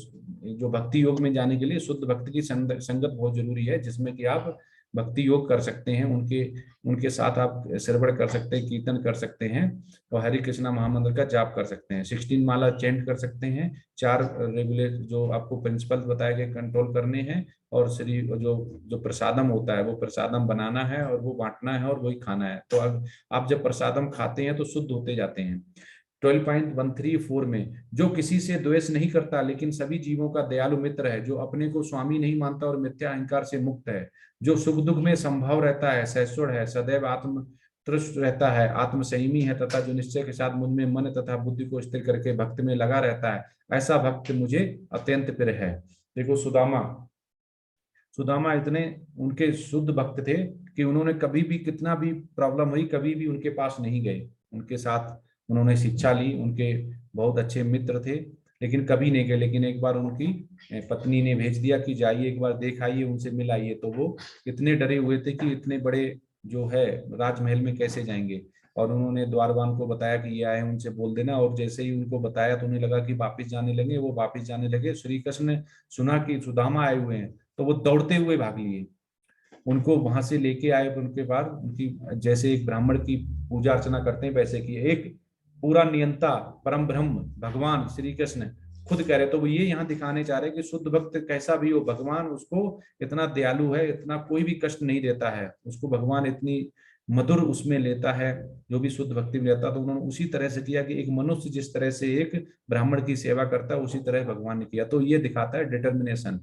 जो भक्ति योग में जाने के लिए शुद्ध भक्त की संगत बहुत जरूरी है, जिसमें कि आप भक्ति योग कर सकते हैं, उनके उनके साथ आप श्रवण कर सकते हैं, कीर्तन कर सकते हैं, और हरे कृष्णा महामंत्र का जाप कर सकते हैं, 16 माला चेंट कर सकते हैं, 4 रेगुलर जो आपको प्रिंसिपल बताए गए कंट्रोल करने हैं, और श्री जो जो प्रसादम होता है वो प्रसादम बनाना है और वो बांटना है और वही खाना है। तो अब आप जब प्रसादम खाते हैं तो शुद्ध होते जाते हैं। 12.134 में, जो किसी से द्वेष नहीं करता लेकिन सभी जीवों का दयालु मित्र है, जो अपने को स्वामी नहीं मानता और मिथ्या अहंकार से मुक्त है, जो सुख दुख में संभव रहता है, सहिष्णु है, सदैव आत्म तुष्ट रहता है, आत्म संयमी है, तथा जो निश्चय के साथ मुझ में मन तथा बुद्धि को स्थिर करके भक्त में लगा रहता है, ऐसा भक्त मुझे अत्यंत प्रिय है। देखो सुदामा, सुदामा इतने उनके शुद्ध भक्त थे कि उन्होंने कभी भी कितना भी प्रॉब्लम हुई कभी भी उनके पास नहीं गए, उनके साथ उन्होंने शिक्षा ली, उनके बहुत अच्छे मित्र थे, लेकिन कभी नहीं गए। लेकिन एक बार उनकी पत्नी ने भेज दिया कि जाइए एक बार देख आइए, उनसे मिल आइए। तो वो इतने डरे हुए थे कि इतने बड़े जो है राजमहल में कैसे जाएंगे। और उन्होंने द्वारबान को बताया कि ये आए, उनसे बोल देना। और जैसे ही उनको बताया तो उन्हें लगा कि वापिस जाने लगे, वो वापिस जाने लगे। श्री कृष्ण ने सुना कि सुदामा आए हुए हैं, तो वो दौड़ते हुए भाग लिए, उनको वहां से लेके आए। उनके बाद उनकी जैसे एक ब्राह्मण की पूजा अर्चना करते हैं वैसे की, एक पूरा नियंता परम ब्रह्म भगवान श्री कृष्ण खुद कह रहे। तो वो ये यहाँ दिखाने चाह रहे कि शुद्ध भक्त कैसा भी हो, भगवान उसको इतना दयालु है, इतना कोई भी कष्ट नहीं देता है उसको। भगवान इतनी मधुर उसमें लेता है, जो भी शुद्ध भक्ति में लेता है, तो उन्होंने उसी तरह से किया कि एक मनुष्य जिस तरह से एक ब्राह्मण की सेवा करता है उसी तरह भगवान ने किया। तो ये दिखाता है डिटर्मिनेशन।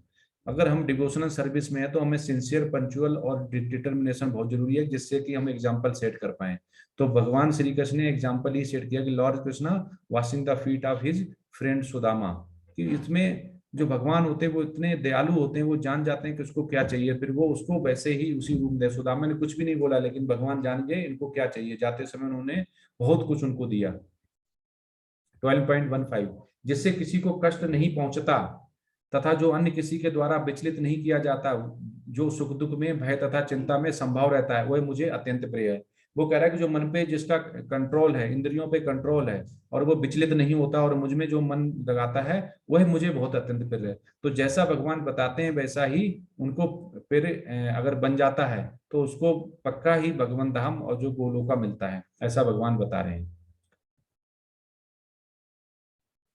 अगर हम डिवोशनल सर्विस में है तो हमें सिंसियर, पंचुअल और डिटर्मिनेशन बहुत जरूरी है, जिससे कि हम एग्जाम्पल सेट कर पाए। तो भगवान श्री कृष्ण ने एग्जाम्पल ही सेट किया कि Lord Krishna washing the feet of his friend Sudama, कि इसमें जो भगवान होते हैं वो इतने दयालु होते हैं, वो जान जाते हैं कि उसको क्या चाहिए, फिर वो उसको वैसे ही उसी रूप में। सुदामा ने कुछ भी नहीं बोला, लेकिन भगवान जान गए इनको क्या चाहिए, जाते समय उन्होंने बहुत कुछ उनको दिया। 12.15, जिससे किसी को कष्ट नहीं पहुंचता तथा जो अन्य किसी के द्वारा विचलित नहीं किया जाता, जो सुख दुख में, भय तथा चिंता में संभव रहता है, वह मुझे अत्यंत प्रिय है। वो कह रहा है कि जो मन पे जिसका कंट्रोल है, इंद्रियों पे कंट्रोल है, और वो विचलित नहीं होता, और मुझ में जो मन लगाता है, वह मुझे बहुत अत्यंत प्रिय है। तो जैसा भगवान बताते हैं वैसा ही उनको फिर अगर बन जाता है तो उसको पक्का ही भगवान धाम और जो गोलोका मिलता है, ऐसा भगवान बता रहे हैं।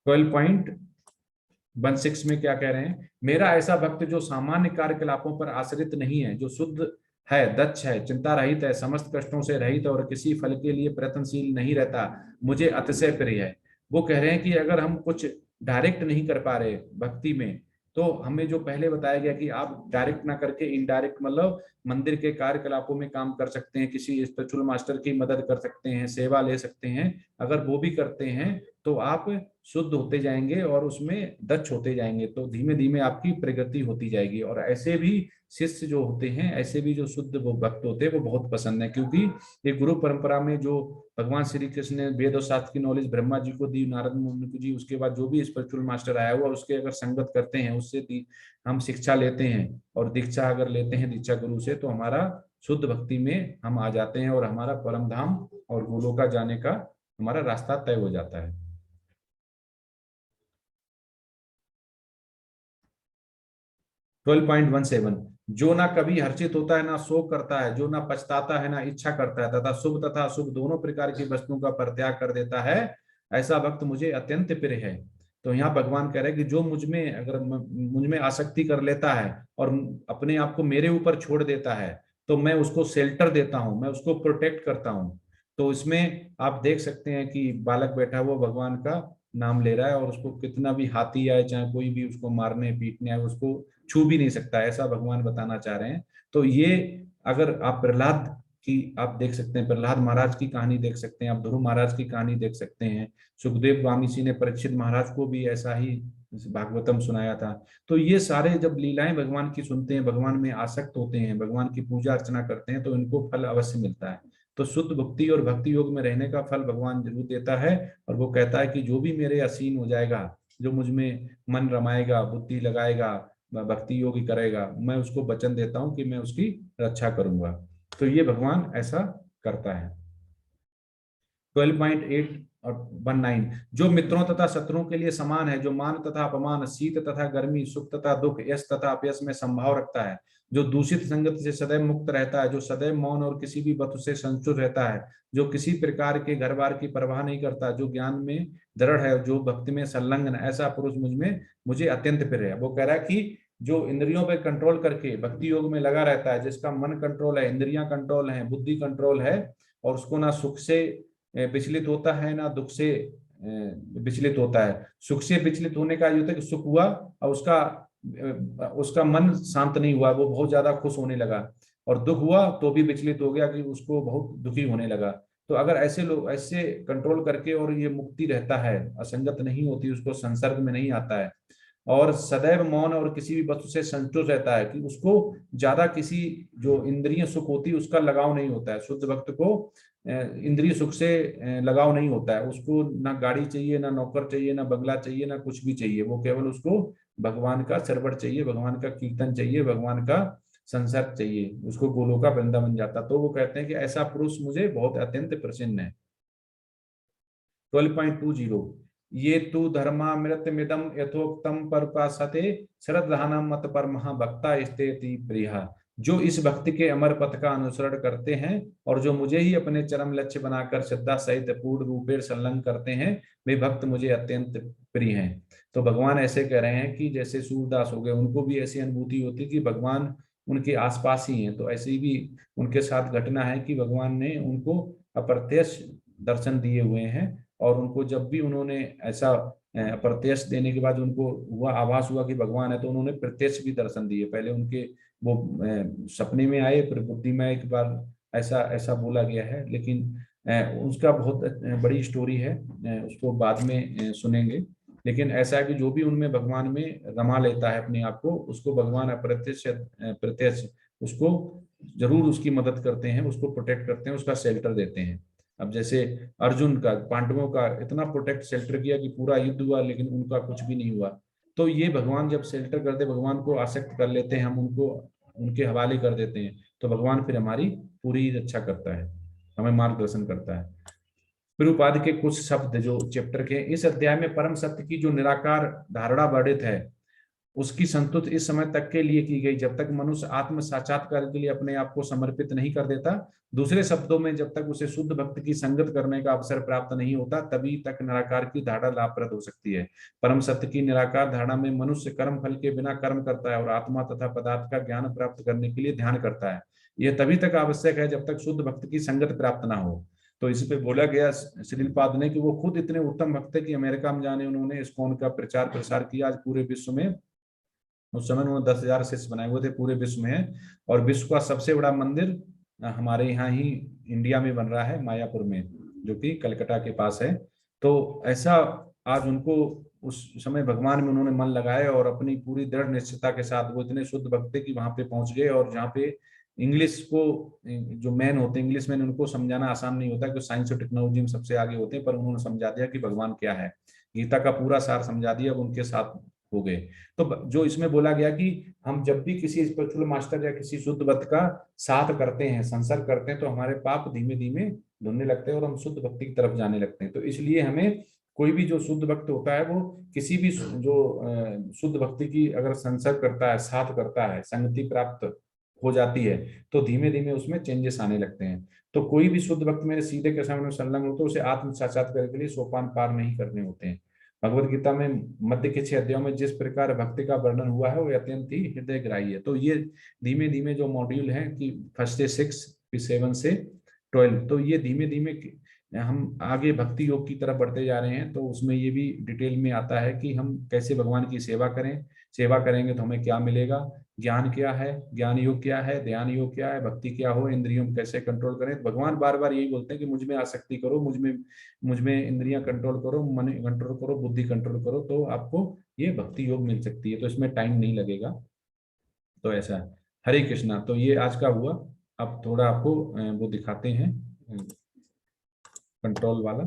12.16 में क्या कह रहे हैं, मेरा ऐसा भक्त जो सामान्य कार्यकलापों पर आश्रित नहीं है, जो शुद्ध है, दक्ष है, चिंता रहित है, समस्त कष्टों से रहित और किसी फल के लिए प्रयत्नशील नहीं रहता, मुझे अतिशय प्रिय है। वो कह रहे हैं कि अगर हम कुछ डायरेक्ट नहीं कर पा रहे भक्ति में, तो हमें जो पहले बताया गया कि आप डायरेक्ट ना करके इनडायरेक्ट, मतलब मंदिर के कार्यकलापों में काम कर सकते हैं, किसी स्पिरिचुअल मास्टर की मदद कर सकते हैं, सेवा ले सकते हैं, अगर वो भी करते हैं तो आप शुद्ध होते जाएंगे और उसमें दक्ष होते जाएंगे, तो धीमे धीमे आपकी प्रगति होती जाएगी। और ऐसे भी शिष्य जो होते हैं, ऐसे भी जो शुद्ध वो भक्त होते हैं, वो बहुत पसंद है, क्योंकि ये गुरु परंपरा में जो भगवान श्री कृष्ण ने वेद और शास्त्र की नॉलेज ब्रह्मा जी को दी, नारद मुनि को जी, उसके बाद जो भी स्पिरिचुअल मास्टर आया हुआ उसके अगर संगत करते हैं, उससे हम शिक्षा लेते हैं और दीक्षा अगर लेते हैं दीक्षा गुरु से, तो हमारा शुद्ध भक्ति में हम आ जाते हैं और हमारा परम धाम और गोलोका जाने का हमारा रास्ता तय हो जाता है। 12.17, जो ना कभी हर्षित होता है, ना शोक करता है, जो ना पछताता है, ना इच्छा करता है, तथा शुभ तथा अशुभ दोनों प्रकार की वस्तुओं का परित्याग कर देता है, ऐसा भक्त मुझे अत्यंत प्रिय है। तो यहाँ भगवान कह रहे हैं कि जो मुझ में, अगर मुझ में आसक्ति कर लेता है और अपने आप को मेरे ऊपर छोड़ देता है, तो मैं उसको शेल्टर देता हूँ, मैं उसको प्रोटेक्ट करता हूँ। तो इसमें आप देख सकते हैं कि बालक बैठा हुआ भगवान का नाम ले रहा है, और उसको कितना भी हाथी आए, चाहे कोई भी उसको मारने पीटने आए, उसको छू भी नहीं सकता, ऐसा भगवान बताना चाह रहे हैं। तो ये, अगर आप प्रहलाद की आप देख सकते हैं, प्रहलाद महाराज की कहानी देख सकते हैं, आप ध्रुव महाराज की कहानी देख सकते हैं, सुखदेव स्वामी जी ने परीक्षित महाराज को भी ऐसा ही भागवतम सुनाया था। तो ये सारे जब लीलाएं भगवान की सुनते हैं, भगवान में आसक्त होते हैं, भगवान की पूजा अर्चना करते हैं, तो इनको फल अवश्य मिलता है। तो शुद्ध भक्ति और भक्ति योग में रहने का फल भगवान जरूर देता है। और वो कहता है कि जो भी मेरे असीन हो जाएगा, जो मुझ में मन रमाएगा, बुद्धि लगाएगा, भक्ति योग करेगा, मैं उसको वचन देता हूं कि मैं उसकी रक्षा करूंगा। तो ये भगवान ऐसा करता है। 12.8 और 19, जो मित्रों तथा शत्रुओं के लिए समान है, जो मान तथा अपमान, शीत तथा गर्मी, सुख तथा दुख, यश तथा अपयश में संभाव रखता है, जो दूषित संगत से सदैव मुक्त रहता है, जो सदैव मौन और किसी भी वस्तु से संतुष्ट रहता है, जो किसी प्रकार के घर बार की परवाह नहीं करता, जो ज्ञान में दृढ़ है, जो भक्ति में संलग्न, ऐसा पुरुष मुझे अत्यंत प्रिय है। वो कह रहा है कि जो इंद्रियों पे कंट्रोल करके भक्ति योग में लगा रहता है, जिसका मन कंट्रोल है, इंद्रियां कंट्रोल है, बुद्धि कंट्रोल है, और उसको ना सुख से विचलित होता है, ना दुख से विचलित होता है। सुख से विचलित होने का ये होता है कि सुख हुआ और उसका मन शांत नहीं हुआ, वो बहुत ज्यादा खुश होने लगा, और दुख हुआ तो भी विचलित हो गया कि उसको बहुत दुखी होने लगा। तो अगर ऐसे लोग ऐसे कंट्रोल करके, और ये मुक्ति रहता है, असंगत नहीं होती, उसको संसर्ग में नहीं आता है, और सदैव मौन और किसी भी वस्तु से संतुष्ट रहता है, कि उसको ज्यादा किसी जो इंद्रिय सुख होती है उसका लगाव नहीं होता है। शुद्ध भक्त को इंद्रिय सुख से लगाव नहीं होता है, उसको ना गाड़ी चाहिए, ना नौकर चाहिए, ना बंगला चाहिए, ना कुछ भी चाहिए, वो केवल उसको भगवान का सरवट चाहिए, भगवान का कीर्तन चाहिए, भगवान का संसर्ग चाहिए, उसको गोलों का बंदा बन जाता। तो वो कहते हैं कि ऐसा पुरुष मुझे बहुत अत्यंत प्रसन्न है। 12.20, ये तु धर्मामृतमिदं यथोक्तम परुपासते श्रद्धानम मत पर महाभक्ता स्तेति प्रिया, जो इस भक्ति के अमर पथ का अनुसरण करते हैं और जो मुझे ही अपने चरम लक्ष्य बनाकर श्रद्धा सहित पूर्ण रूपेण संलग्न करते हैं, वे भक्त मुझे अत्यंत प्रिय हैं। तो भगवान ऐसे कह रहे हैं कि जैसे सूरदास हो गए, उनको भी ऐसी अनुभूति होती कि भगवान उनके आसपास ही हैं। तो ऐसे ही भी उनके साथ घटना है कि भगवान ने उनको अप्रत्यक्ष दर्शन दिए हुए हैं, और उनको जब भी उन्होंने ऐसा प्रत्यक्ष देने के बाद उनको हुआ आभास हुआ कि भगवान है, तो उन्होंने प्रत्यक्ष भी दर्शन दिए। पहले उनके वो सपने में आए, फिर बुद्धि में एक बार ऐसा ऐसा बोला गया है। लेकिन उसका बहुत बड़ी स्टोरी है, उसको बाद में सुनेंगे। लेकिन ऐसा है कि जो भी उनमें भगवान में रमा लेता है अपने आप को, उसको भगवान अप्रत्यक्ष प्रत्यक्ष उसको जरूर उसकी मदद करते हैं, उसको प्रोटेक्ट करते हैं, उसका शेल्टर देते हैं। अब जैसे अर्जुन का पांडवों का इतना प्रोटेक्ट शेल्टर किया कि पूरा युद्ध हुआ, लेकिन उनका कुछ भी नहीं हुआ। तो ये भगवान जब शेल्टर करते, भगवान को आसक्त कर लेते हैं हम, उनको उनके हवाले कर देते हैं, तो भगवान फिर हमारी पूरी रक्षा करता है, हमें मार्गदर्शन करता है। प्रभुपाद के कुछ शब्द जो चैप्टर के इस अध्याय में परम सत्य की जो निराकार धारणा वर्णित है, उसकी संतुष्ट इस समय तक के लिए की गई जब तक मनुष्य आत्म साक्षात्कार के लिए अपने आप को समर्पित नहीं कर देता। दूसरे शब्दों में, जब तक उसे शुद्ध भक्त की संगत करने का अवसर प्राप्त नहीं होता, तभी तक निराकार की धारणा लाभप्रद हो सकती है। परम सत्य की निराकार धारणा में मनुष्य कर्म फल के बिना कर्म करता है और आत्मा तथा पदार्थ का ज्ञान प्राप्त करने के लिए ध्यान करता है। यह तभी तक आवश्यक है जब तक शुद्ध भक्त की संगत प्राप्त ना हो। तो इस पे बोला गया श्रीलपाद ने कि वो खुद इतने उत्तम भक्त है कि अमेरिका में जाने उन्होंने इस्कॉन का प्रचार प्रसार किया। आज पूरे विश्व में, उस समय उन्होंने 10,000 शिष्य बनाए हुए थे, पूरे विश्व में है। और विश्व का सबसे बड़ा मंदिर हमारे यहाँ ही इंडिया में बन रहा है, मायापुर में, जो कि कलकत्ता के पास है। तो ऐसा आज उनको उस समय भगवान में उन्होंने मन लगाया और अपनी पूरी दृढ़ निश्चयता के साथ वो इतने शुद्ध भक्त थे कि वहां पे पहुंच गए। और जहाँ पे इंग्लिश को, जो मैन होते हैं इंग्लिश मैन, उनको समझाना आसान नहीं होता, क्योंकि साइंस और टेक्नोलॉजी में सबसे आगे होते हैं, पर उन्होंने समझा दिया कि भगवान क्या है, गीता का पूरा सार समझा दिया, अब उनके साथ हो गए। तो जो इसमें बोला गया कि हम जब भी किसी स्पिरिचुअल मास्टर या किसी शुद्ध भक्त का साथ करते हैं, संसर्ग करते हैं, तो हमारे पाप धीमे धीमे धुलने लगते हैं और हम शुद्ध भक्ति की तरफ जाने लगते हैं। तो इसलिए हमें कोई भी जो शुद्ध भक्त होता है, वो किसी भी जो शुद्ध भक्ति की अगर संसर्ग करता है, साथ करता है, संगति प्राप्त हो जाती है, तो धीमे धीमे उसमें चेंजेस आने लगते हैं। तो कोई भी शुद्ध भक्त मेरे सीधे के सामने संलग्न हो तो उसे आत्म साक्षात्कार के लिए सोपान पार नहीं करने होते हैं। भगवत गीता में मध्य के 6 अध्यायों में जिस प्रकार भक्ति का वर्णन हुआ है, वो अत्यंत ही हृदय ग्राही है। तो ये धीमे धीमे जो मॉड्यूल है कि फर्स्ट से 6 फिर 7 से 12, तो ये धीमे धीमे हम आगे भक्ति योग की तरफ बढ़ते जा रहे हैं। तो उसमें ये भी डिटेल में आता है कि हम कैसे भगवान की सेवा करें, सेवा करेंगे तो हमें क्या मिलेगा, ज्ञान क्या है, ज्ञान योग क्या है, ध्यान योग क्या है, भक्ति क्या हो, इंद्रियों को कैसे कंट्रोल करें। तो भगवान बार बार यही बोलते हैं कि मुझ में आसक्ति करो, मुझ में इंद्रियां कंट्रोल करो, मन कंट्रोल करो, बुद्धि कंट्रोल करो, तो आपको ये भक्ति योग मिल सकती है। तो इसमें टाइम नहीं लगेगा। तो ऐसा है। हरे कृष्णा। तो ये आज का हुआ। अब थोड़ा आपको वो दिखाते हैं कंट्रोल वाला,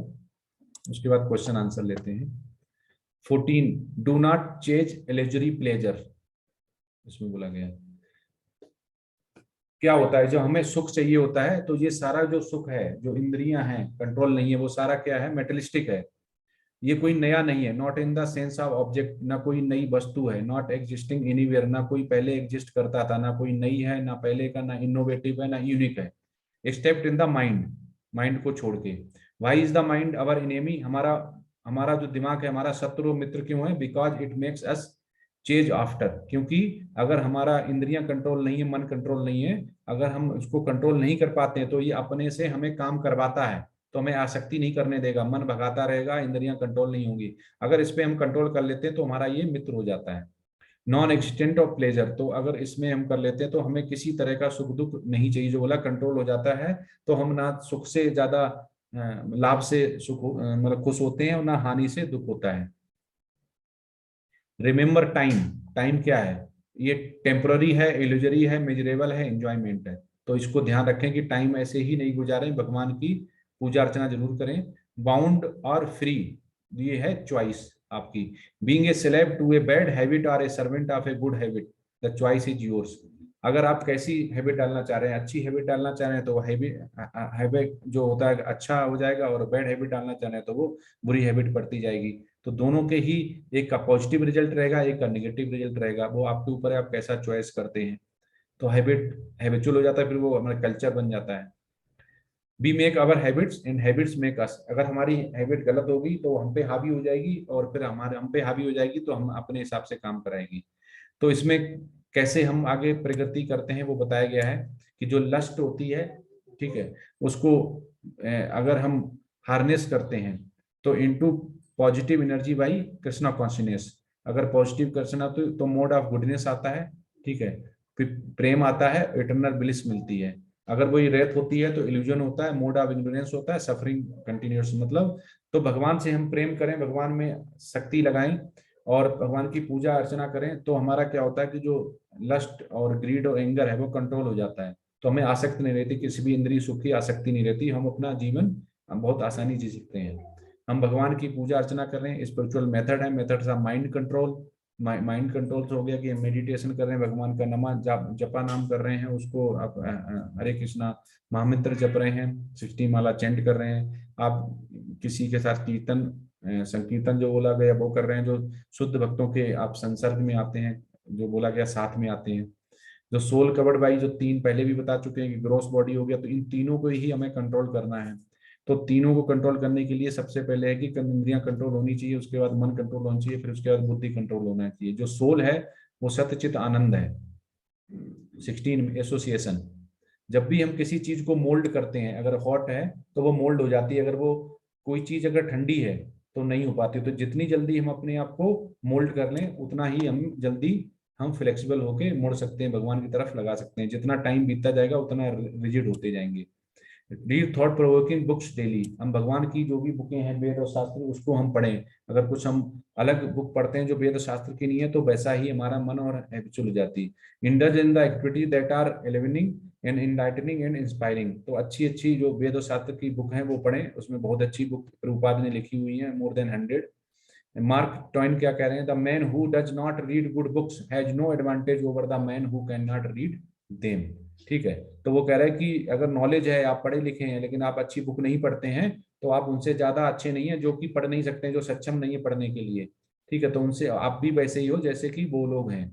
उसके बाद क्वेश्चन आंसर लेते हैं। 14, डू नॉट चेज एलेजरी प्लेजर। इसमें बोला गया क्या होता है, जो हमें सुख चाहिए होता है, तो ये सारा जो सुख है, जो इंद्रियां हैं, कंट्रोल नहीं है, वो सारा क्या है, मेटलिस्टिक है। ये कोई नया नहीं है। Not in the sense of object, ना कोई नई वस्तु है। नॉट एग्जिस्टिंग एनीवेयर, ना कोई पहले एग्जिस्ट करता था, ना कोई नई है, ना पहले का, ना इनोवेटिव है, ना यूनिक है। Except in the mind, mind को छोड़ के। Why is the mind our enemy, हमारा हमारा जो दिमाग है हमारा शत्रु मित्र क्यों है? Because it makes us chase after, क्योंकि अगर हमारा इंद्रियां कंट्रोल नहीं है, मन कंट्रोल नहीं है, अगर हम उसको कंट्रोल नहीं कर पाते हैं, तो ये अपने से हमें काम करवाता है, तो हमें आसक्ति नहीं करने देगा, मन भगाता रहेगा, इंद्रियां कंट्रोल नहीं होंगी। अगर इस पे हम कंट्रोल कर लेते हैं तो हमारा ये मित्र हो जाता है। नॉन एक्सटेंट ऑफ प्लेजर, तो अगर इसमें हम कर लेते हैं तो हमें किसी तरह का सुख दुख नहीं चाहिए। जो बोला कंट्रोल हो जाता है, तो हम ना सुख से ज्यादा लाभ से सुख मतलब खुश होते हैं, और ना हानि से दुख होता है। रिमेम्बर टाइम, टाइम क्या है? ये टेम्पररी है, इल्यूजरी है, मेजरेबल है, एंजॉयमेंट है। तो इसको ध्यान रखें कि टाइम ऐसे ही नहीं गुजारें, भगवान की पूजा अर्चना जरूर करें। बाउंड और फ्री, ये है चॉइस आपकी। Being a slave to a bad habit और a servant of a good habit, the choice is yours. अगर आप कैसी हैबिट डालना चाह रहे हैं, अच्छी हैबिट डालना चाह रहे हैं तो हैबिट हैबिट जो होता है अच्छा हो जाएगा, और बैड हैबिट डालना चाह रहे हैं तो वो बुरी हैबिट पड़ती जाएगी। तो दोनों के ही, एक का पॉजिटिव रिजल्ट रहेगा, एक का नेगेटिव रिजल्ट रहेगा, वो आपके ऊपर है आप कैसा चॉइस करते हैं। तो हैबिट हैबिचुअल हो जाता है, फिर वो हमारा कल्चर बन जाता है। We make our habits and habits make us, अगर हमारी हैबिट गलत होगी तो हम पे हावी हो जाएगी, और फिर हमारे हम पे हावी हो जाएगी तो हम अपने हिसाब से काम कराएगी। तो इसमें कैसे हम आगे प्रगति करते हैं वो बताया गया है कि जो लस्ट होती है, ठीक है, उसको अगर हम हार्नेस करते हैं तो into positive energy by Krishna consciousness, अगर पॉजिटिव कृष्णा तो मोड ऑफ गुडनेस आता है, ठीक है, फिर प्रेम आता है, इटर्नल ब्लिस मिलती है। अगर वही रेत होती है तो इल्यूजन होता है, मोड ऑफ इग्नोरेंस होता है, सफरिंग कंटिन्यूस मतलब। तो भगवान से हम प्रेम करें, भगवान में शक्ति लगाएं और भगवान की पूजा अर्चना करें, तो हमारा क्या होता है कि जो लस्ट और ग्रीड और एंगर है वो कंट्रोल हो जाता है। तो हमें आसक्ति नहीं रहती, किसी भी इंद्रिय सुख की आसक्ति नहीं रहती, हम अपना जीवन हम बहुत आसानी जी सकते हैं। हम भगवान की पूजा अर्चना कर रहे हैं, स्पिरिचुअल मेथड है, मेथड सा माइंड कंट्रोल। माइंड कंट्रोल तो हो गया कि हम मेडिटेशन कर रहे हैं, भगवान का नमा जपा नाम कर रहे हैं, उसको आप हरे कृष्णा महामंत्र जप रहे हैं, 60 माला चेंट कर रहे हैं। आप किसी के साथ कीर्तन संकीर्तन जो बोला गया वो कर रहे हैं, जो शुद्ध भक्तों के आप संसर्ग में आते हैं, जो बोला गया साथ में आते हैं। जो सोल कवर्ड बाई जो तीन पहले भी बता चुके हैं कि ग्रॉस बॉडी हो गया, तो इन तीनों को ही हमें कंट्रोल करना है। तो तीनों को कंट्रोल करने के लिए सबसे पहले है कि इंद्रियां कंट्रोल होनी चाहिए, उसके बाद मन कंट्रोल होना चाहिए, फिर उसके बाद बुद्धि कंट्रोल होना चाहिए। जो सोल है वो सत्यचित आनंद है। 16 एसोसिएशन, जब भी हम किसी चीज को मोल्ड करते हैं, अगर हॉट है तो वो मोल्ड हो जाती है, अगर वो कोई चीज अगर ठंडी है तो नहीं हो पाती। तो जितनी जल्दी हम अपने आप को मोल्ड कर लें उतना ही हम जल्दी हम फ्लेक्सिबल होके मुड़ सकते हैं, भगवान की तरफ लगा सकते हैं। जितना टाइम बीतता जाएगा उतना रिजिड होते जाएंगे। Read thought provoking books daily, हम भगवान की जो भी बुकें हैं वेद और शास्त्र उसको हम पढ़ें। अगर कुछ हम अलग बुक पढ़ते हैं जो वेद और शास्त्र की नहीं है तो वैसा ही हमारा मन और हैबिचुअल हो जाती। Indulge in the activity that are enlivening and enlightening and inspiring, तो अच्छी अच्छी जो वेद और शास्त्र की बुक है वो पढ़ें, उसमें बहुत अच्छी बुक प्रभुपाद ने लिखी हुई है, मोर देन 100। मार्क ट्वेन क्या कह रहे हैं, the man who does not read good books has no advantage over the man who can not read them. ठीक है, तो वो कह रहे हैं कि अगर नॉलेज है, आप पढ़े लिखे हैं लेकिन आप अच्छी बुक नहीं पढ़ते हैं, तो आप उनसे ज्यादा अच्छे नहीं है जो कि पढ़ नहीं सकते हैं, जो सक्षम नहीं है पढ़ने के लिए। ठीक है, तो उनसे आप भी वैसे ही हो जैसे कि वो लोग हैं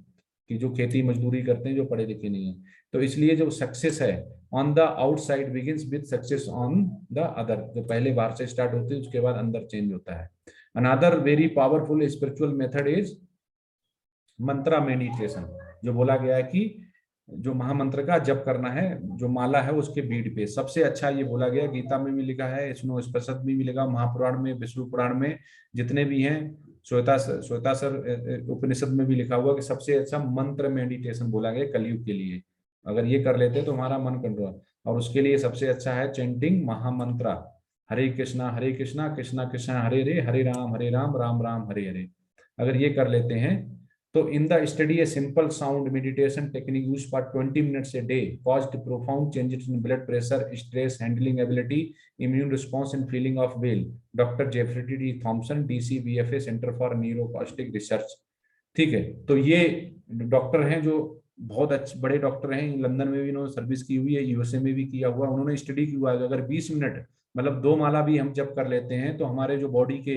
कि जो खेती मजदूरी करते हैं, जो पढ़े लिखे नहीं है। तो इसलिए जो सक्सेस है on the outside begins with success on the other, जो पहले बाहर से स्टार्ट होती है उसके बाद अंदर चेंज होता है। Another very powerful spiritual method is Mantra meditation, जो बोला गया है कि जो महामंत्र का जप करना है, जो माला है उसके बीड पे सबसे अच्छा ये बोला गया, गीता में भी लिखा है, स्नो स्पनिषद में भी लिखा, महापुराण में, विष्णु पुराण में जितने भी हैं, श्वेतासर उपनिषद में भी लिखा हुआ कि सबसे अच्छा मंत्र मेडिटेशन बोला गया कलयुग के लिए। अगर ये कर लेते तो हमारा मन कंट्रोल, और उसके लिए सबसे अच्छा है चैंटिंग महामंत्रा, हरे कृष्णा कृष्णा कृष्णा हरे राम राम राम हरे हरे। अगर ये कर लेते हैं तो in the study a simple sound meditation technique used for 20 minutes a day caused profound changes in blood pressure, stress handling ability, immune response and feeling of well. Dr. Jeffrey D. Thompson, DCBFA Center for Neuroplastic Research। ठीक है, तो ये डॉक्टर हैं जो बहुत अच्छे बड़े डॉक्टर हैं, लंदन में भी इन्होंने सर्विस की हुई है, यूएसए में भी किया हुआ, उन्होंने स्टडी की हुआ है अगर 20 मिनट मतलब 2 माला भी हम जब कर लेते हैं तो हमारे जो बॉडी के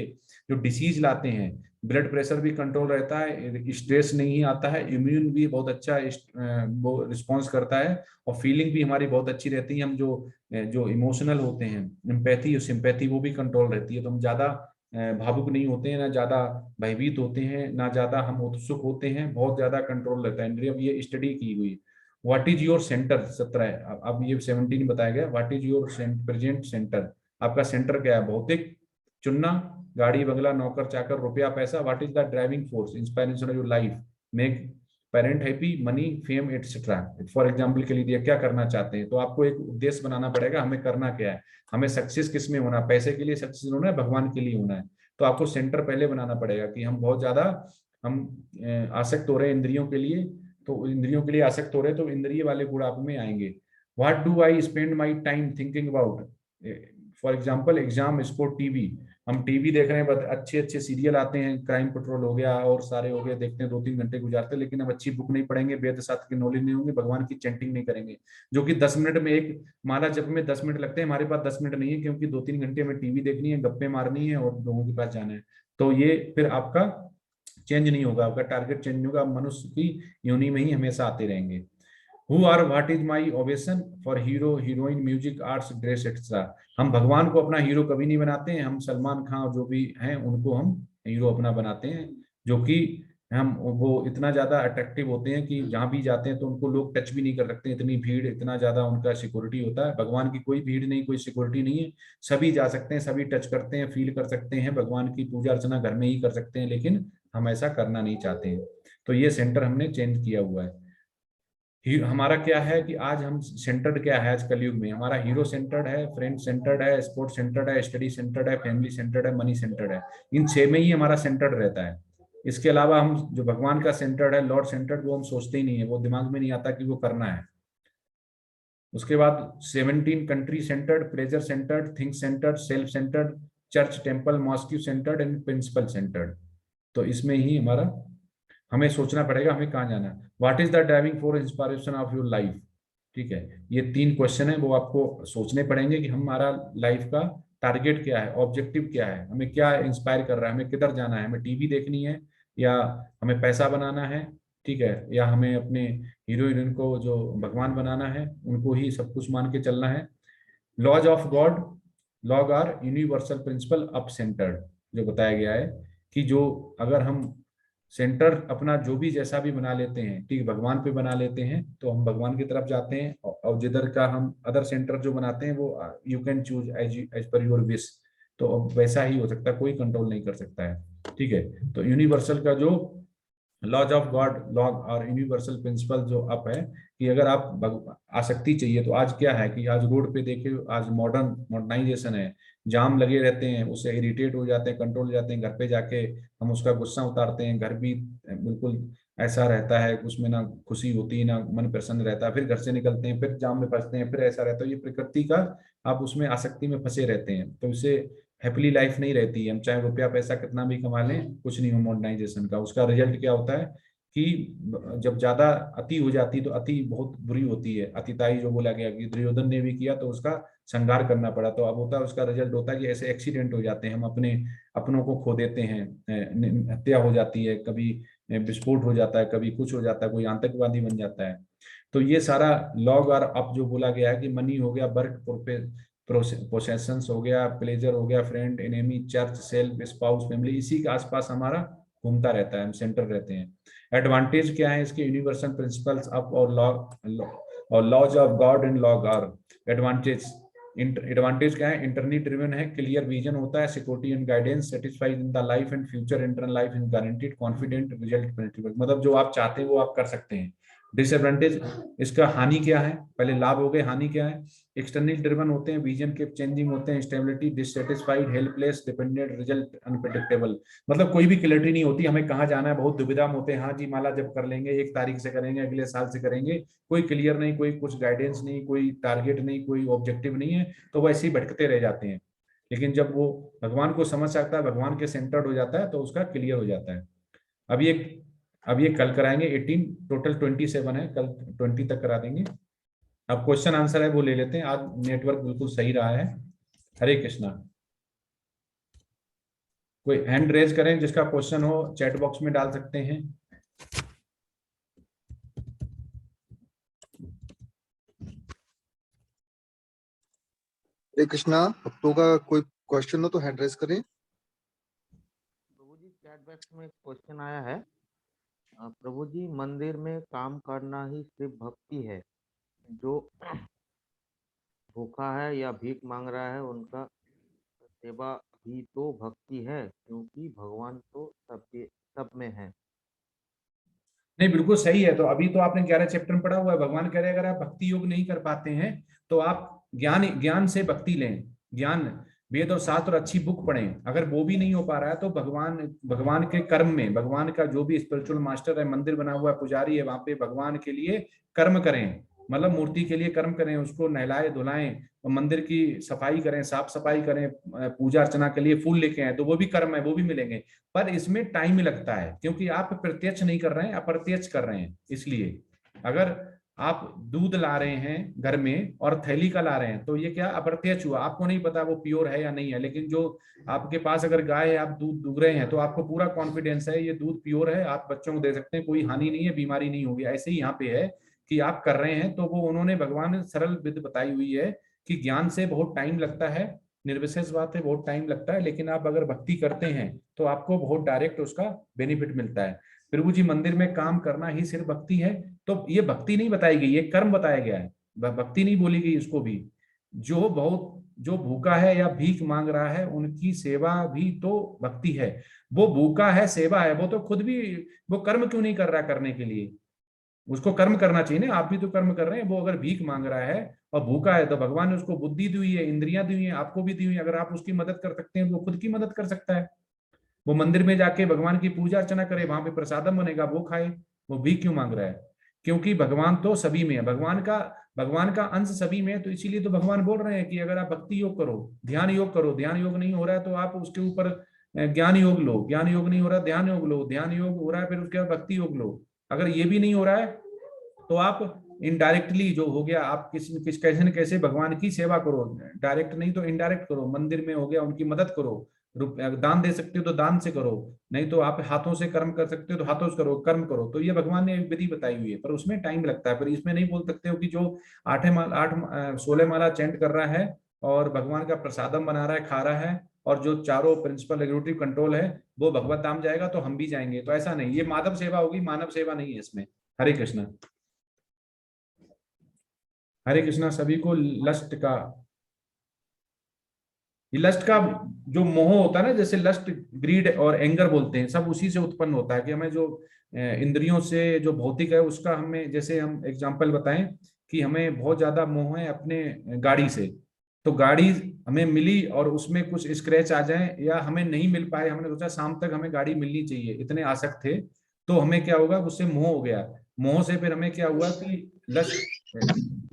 जो डिसीज लाते हैं, ब्लड प्रेशर भी कंट्रोल रहता है, स्ट्रेस नहीं आता है, इम्यून भी बहुत अच्छा वो रिस्पॉन्स करता है, और फीलिंग भी हमारी बहुत अच्छी रहती है। हम जो जो इमोशनल होते हैं, एम्पैथी और सिंपैथी वो भी कंट्रोल रहती है, तो हम ज्यादा भावुक नहीं होते हैं, ना ज्यादा भयभीत होते हैं, ना ज्यादा हम उत्सुक होते हैं, बहुत ज्यादा कंट्रोल रहता है इंद्रिय। अब ये स्टडी की हुई। व्हाट इज योर सेंटर 17, अब ये 17 बताया गया, what is your present centre, आपका सेंटर क्या है, भौतिक चुनना, गाड़ी बंगला नौकर चाकर रुपया पैसा, what is the driving force inspiration of your life, make parent happy, money fame etcetera. For example के लिए क्या करना चाहते हैं, तो आपको एक उद्देश्य बनाना पड़ेगा, हमें करना क्या है, हमें सक्सेस किस में होना है, पैसे के लिए सक्सेस होना है, भगवान के लिए होना है। तो आपको सेंटर पहले बनाना पड़ेगा कि हम बहुत ज्यादा हम आसक्त हो रहे हैं इंद्रियों के लिए, तो इंद्रियों के लिए आसक्त हो रहे हैं तो इंद्रिय वाले गुण आप में आएंगे। What do I spend my time thinking about, for example exam score TV, हम टीवी देख रहे हैं, अच्छे अच्छे सीरियल आते हैं, क्राइम पेट्रोल हो गया और सारे हो गए, देखते हैं 2-3 घंटे गुजारते हैं, लेकिन हम अच्छी बुक नहीं पढ़ेंगे, वेद शास्त्र की नॉलेज नहीं होंगे, भगवान की चैंटिंग नहीं करेंगे, जो कि 10 मिनट में एक माला जप में 10 मिनट लगते हैं, हमारे पास 10 मिनट नहीं है क्योंकि 2-3 घंटे में टीवी देखनी है, गप्पे मारनी है और लोगों के पास जाना है। तो ये फिर आपका चेंज नहीं होगा, आपका टारगेट चेंज नहीं होगा, आप मनुष्य की योनि में ही हमेशा आते रहेंगे। Who are what is my ovation for hero heroine music arts dress etcetera, हम भगवान को अपना हीरो कभी नहीं बनाते हैं, हम सलमान खान जो भी हैं उनको हम हीरो अपना बनाते हैं, जो कि हम वो इतना ज्यादा अट्रैक्टिव होते हैं कि जहां भी जाते हैं तो उनको लोग टच भी नहीं कर सकते, इतनी भीड़, इतना ज्यादा उनका सिक्योरिटी होता है। भगवान की कोई भीड़ नहीं, कोई सिक्योरिटी नहीं है, सभी जा सकते हैं, सभी टच करते हैं, फील कर सकते हैं, भगवान की पूजा अर्चना घर में ही कर सकते हैं, लेकिन हम ऐसा करना नहीं चाहते हैं। तो ये सेंटर हमने चेंज किया हुआ है। हमारा क्या है कि आज हम सेंटर्ड क्या है, आज कलयुग में हमारा हीरो सेंटर्ड है, फ्रेंड सेंटर्ड है, स्पोर्ट सेंटर्ड है, स्टडी सेंटर्ड है, फैमिली सेंटर्ड है, मनी सेंटर्ड है। इन छह में ही हमारा सेंटर्ड रहता है। इसके अलावा हम जो भगवान का सेंटर्ड है, लॉर्ड सेंटर्ड, वो हम सोचते ही नहीं है, वो दिमाग में नहीं आता कि वो करना है। उसके बाद 17 country centred, pleasure centred, think centred, self centred, church temple mosque centred and principle centred. तो इसमें ही हमारा हमें सोचना पड़ेगा हमें कहाँ जाना है। What is the driving force inspiration of your life. ठीक है, ये 3 क्वेश्चन है, वो आपको सोचने पड़ेंगे कि हमारा लाइफ का टारगेट क्या है, ऑब्जेक्टिव क्या है, हमें क्या इंस्पायर कर रहा है, हमें किधर जाना है, हमें टीवी देखनी है या हमें पैसा बनाना है, ठीक है, या हमें अपने हीरो हीरोइन को जो भगवान बनाना है उनको ही सब कुछ मान के चलना है। लॉज ऑफ गॉड, लॉग are universal principle up centred, जो बताया गया है कि जो अगर हम सेंटर अपना जो भी जैसा भी बना लेते हैं, ठीक, भगवान पे बना लेते हैं तो हम भगवान की तरफ जाते हैं, और जिधर का हम अदर सेंटर जो बनाते हैं वो you can choose as per your wish. तो अब वैसा ही हो सकता है, कोई कंट्रोल नहीं कर सकता है। ठीक है, तो यूनिवर्सल का जो लॉज ऑफ गॉड, लॉग और यूनिवर्सल प्रिंसिपल जो अप है कि अगर आप आसक्ति चाहिए तो आज क्या है कि आज रोड पे देखिए, आज मॉडर्नाइजेशन है, जाम लगे रहते हैं, उससे इरिटेट हो जाते हैं, कंट्रोल हो जाते हैं, घर पे जाके हम उसका गुस्सा उतारते हैं, घर भी बिल्कुल ऐसा रहता है, उसमें ना खुशी होती है ना मन प्रसन्न रहता है, फिर घर से निकलते हैं, फिर जाम में फंसते हैं, फिर ऐसा रहता है, ये प्रकृति का आप उसमें आसक्ति में फंसे रहते हैं, तो इससे हैप्पीली लाइफ नहीं रहती है। हम चाहे रुपया पैसा कितना भी कमा लें, कुछ नहीं हो मॉडर्नाइजेशन का, उसका रिजल्ट क्या होता है कि जब ज्यादा अति हो जाती तो अति बहुत बुरी होती है, अतिताई जो बोला गया कि दुर्योधन ने भी किया तो उसका संहार करना पड़ा, तो अब होता है उसका रिजल्ट होता है कि ऐसे एक्सीडेंट हो जाते हैं, हम अपने अपनों को खो देते हैं, हत्या हो जाती है, कभी विस्फोट हो जाता है, कभी कुछ हो जाता है, कोई आतंकवादी बन जाता है। तो ये सारा लॉग और अप जो बोला गया है कि मनी हो गया, वर्क पोसेशंस हो गया, प्लेजर हो गया, friend enemy church self spouse family, इसी के आसपास हमारा घूमता रहता है, हम सेंटर रहते हैं। एडवांटेज क्या है इसके, यूनिवर्सल प्रिंसिपल्स अप और लॉज ऑफ गॉड एंड लॉग आर एडवांटेज। एडवांटेज क्या है, इंटरनली ड्रिवन है, क्लियर विजन होता है, security and guidance, satisfied in the life and future, internal life is guaranteed, confident result predictable, मतलब जो आप चाहते हैं वो आप कर सकते हैं। डिसएडवांटेज इसका, हानि क्या है, पहले लाभ हो गए, हानि क्या है, एक्सटर्नल ड्रिवन होते हैं, विजन के चेंजिंग होते हैं, stability dissatisfied, helpless, dependent, result unpredictable, मतलब कोई भी क्लैरिटी नहीं होती, हमें कहाँ जाना है, बहुत दुविधा में होते हैं, हाँ जी माला जब कर लेंगे, 1 तारीख से करेंगे, अगले साल से करेंगे, कोई क्लियर नहीं, कोई कुछ गाइडेंस नहीं, कोई टारगेट नहीं, कोई ऑब्जेक्टिव नहीं है, तो वैसे ही भटकते रह जाते हैं। लेकिन जब वो भगवान को समझ सकता है, भगवान के सेंटर्ड हो जाता है, तो उसका क्लियर हो जाता है। अब ये अब ये कल कराएंगे 18, टोटल 27 है, कल 20 तक करा देंगे। अब क्वेश्चन आंसर है वो ले लेते हैं, आज नेटवर्क बिल्कुल सही रहा है। हरे कृष्णा। कोई हैंड रेज करें जिसका क्वेश्चन हो, चैट बॉक्स में डाल सकते हैं। हरे कृष्णा, भक्तों का कोई क्वेश्चन हो तो हैंड रेज करें। प्रभु जी, चैट बॉक्स में क्वेश्चन आया है। प्रभु जी, मंदिर में काम करना ही सिर्फ भक्ति है? जो भूखा है या भीख मांग रहा है उनका सेवा भी तो भक्ति है, क्योंकि भगवान तो सब में है। नहीं, बिल्कुल सही है। तो अभी तो आपने 11 चैप्टर में पढ़ा हुआ है, भगवान कह रहे हैं अगर आप भक्ति योग नहीं कर पाते हैं तो आप ज्ञान ज्ञान से भक्ति लें, ज्ञान, वेद और शास्त्र और अच्छी बुक पढ़ें। अगर वो भी नहीं हो पा रहा है तो भगवान भगवान के कर्म में, भगवान का जो भी स्पिरिचुअल मास्टर है, मंदिर बना हुआ है, पुजारी है, वहां पे भगवान के लिए कर्म करें, मतलब मूर्ति के लिए कर्म करें, उसको नहलाए धुलाएं, मंदिर की सफाई करें, साफ सफाई करें, पूजा अर्चना के लिए फूल लेके आए, तो वो भी कर्म है, वो भी मिलेंगे। पर इसमें टाइम लगता है क्योंकि आप प्रत्यक्ष नहीं कर रहे हैं, अप्रत्यक्ष कर रहे हैं। इसलिए अगर आप दूध ला रहे हैं घर में और थैली का ला रहे हैं तो ये क्या अप्रत्यक्ष हुआ, आपको नहीं पता वो प्योर है या नहीं है। लेकिन जो आपके पास अगर गाय है, आप दूध दूध रहे हैं, तो आपको पूरा कॉन्फिडेंस है ये दूध प्योर है, आप बच्चों को दे सकते हैं, कोई हानि नहीं है, बीमारी नहीं होगी। ऐसे ही यहाँ पे है कि आप कर रहे हैं, तो वो उन्होंने भगवान ने सरल विधि बताई हुई है कि ज्ञान से बहुत टाइम लगता है, निर्विशेष बात है, बहुत टाइम लगता है, लेकिन आप अगर भक्ति करते हैं तो आपको बहुत डायरेक्ट उसका बेनिफिट मिलता है। प्रभु जी मंदिर में काम करना ही सिर्फ भक्ति है? तो ये भक्ति नहीं बताई गई, ये कर्म बताया गया है, भक्ति नहीं बोली गई उसको भी। जो भूखा है या भीख मांग रहा है उनकी सेवा भी तो भक्ति है। वो भूखा है, सेवा है, वो तो खुद भी वो कर्म क्यों नहीं कर रहा करने के लिए? उसको कर्म करना चाहिए ना, आप भी तो कर्म कर रहे हैं। वो अगर भीख मांग रहा है और भूखा है तो भगवान ने उसको बुद्धि दी हुई है, इंद्रियां दी हुई है, आपको भी दी हुई है। अगर आप उसकी मदद कर सकते हैं तो वो खुद की मदद कर सकता है। वो मंदिर में जाके भगवान की पूजा अर्चना करे, वहां पे प्रसादम बनेगा, वो खाए। वो भीख क्यों मांग रहा है? क्योंकि भगवान तो सभी में है, भगवान का अंश सभी में है। तो इसीलिए तो भगवान बोल रहे हैं कि अगर आप भक्ति योग करो, ध्यान योग करो, ध्यान योग नहीं हो रहा है तो आप उसके ऊपर ज्ञान योग लो, ज्ञान योग नहीं हो रहा ध्यान योग लो, ध्यान योग हो रहा है फिर उसके बाद भक्ति योग लो। अगर ये भी नहीं हो रहा है तो आप इनडायरेक्टली जो हो गया, आप कैसे न कैसे भगवान की सेवा करो, डायरेक्ट नहीं तो इनडायरेक्ट करो। मंदिर में हो गया उनकी मदद करो, दान दे सकते हो तो दान से करो, नहीं तो आप हाथों से कर्म कर सकते हो तो हाथों से करो, कर्म करो। तो ये भगवान ने एक विधि बताई हुई है, पर उसमें टाइम लगता है। पर इसमें नहीं बोल सकते हो कि जो 16 माला चैंट कर रहा है और भगवान का प्रसादम बना रहा है, खा रहा है, और जो चारों प्रिंसिपल एग्जीक्यूटिव कंट्रोल है वो भगवत धाम जाएगा तो हम भी जाएंगे, तो ऐसा नहीं। ये माधव सेवा होगी, मानव सेवा नहीं है इसमें। हरे कृष्णा। हरे कृष्णा सभी को। लस्ट का जो मोह होता है ना, जैसे लस्ट, ग्रीड और एंगर बोलते हैं, सब उसी से उत्पन्न होता है कि हमें जो इंद्रियों से जो भौतिक है उसका, हमें जैसे हम एग्जांपल बताएं कि हमें बहुत ज्यादा मोह है अपने गाड़ी से, तो गाड़ी हमें मिली और उसमें कुछ स्क्रैच आ जाए या हमें नहीं मिल पाए, हमने सोचा शाम तक हमें गाड़ी मिलनी चाहिए, इतने आसक्त थे, तो हमें क्या होगा, उससे मोह हो गया। मोह से फिर हमें क्या हुआ कि लस्ट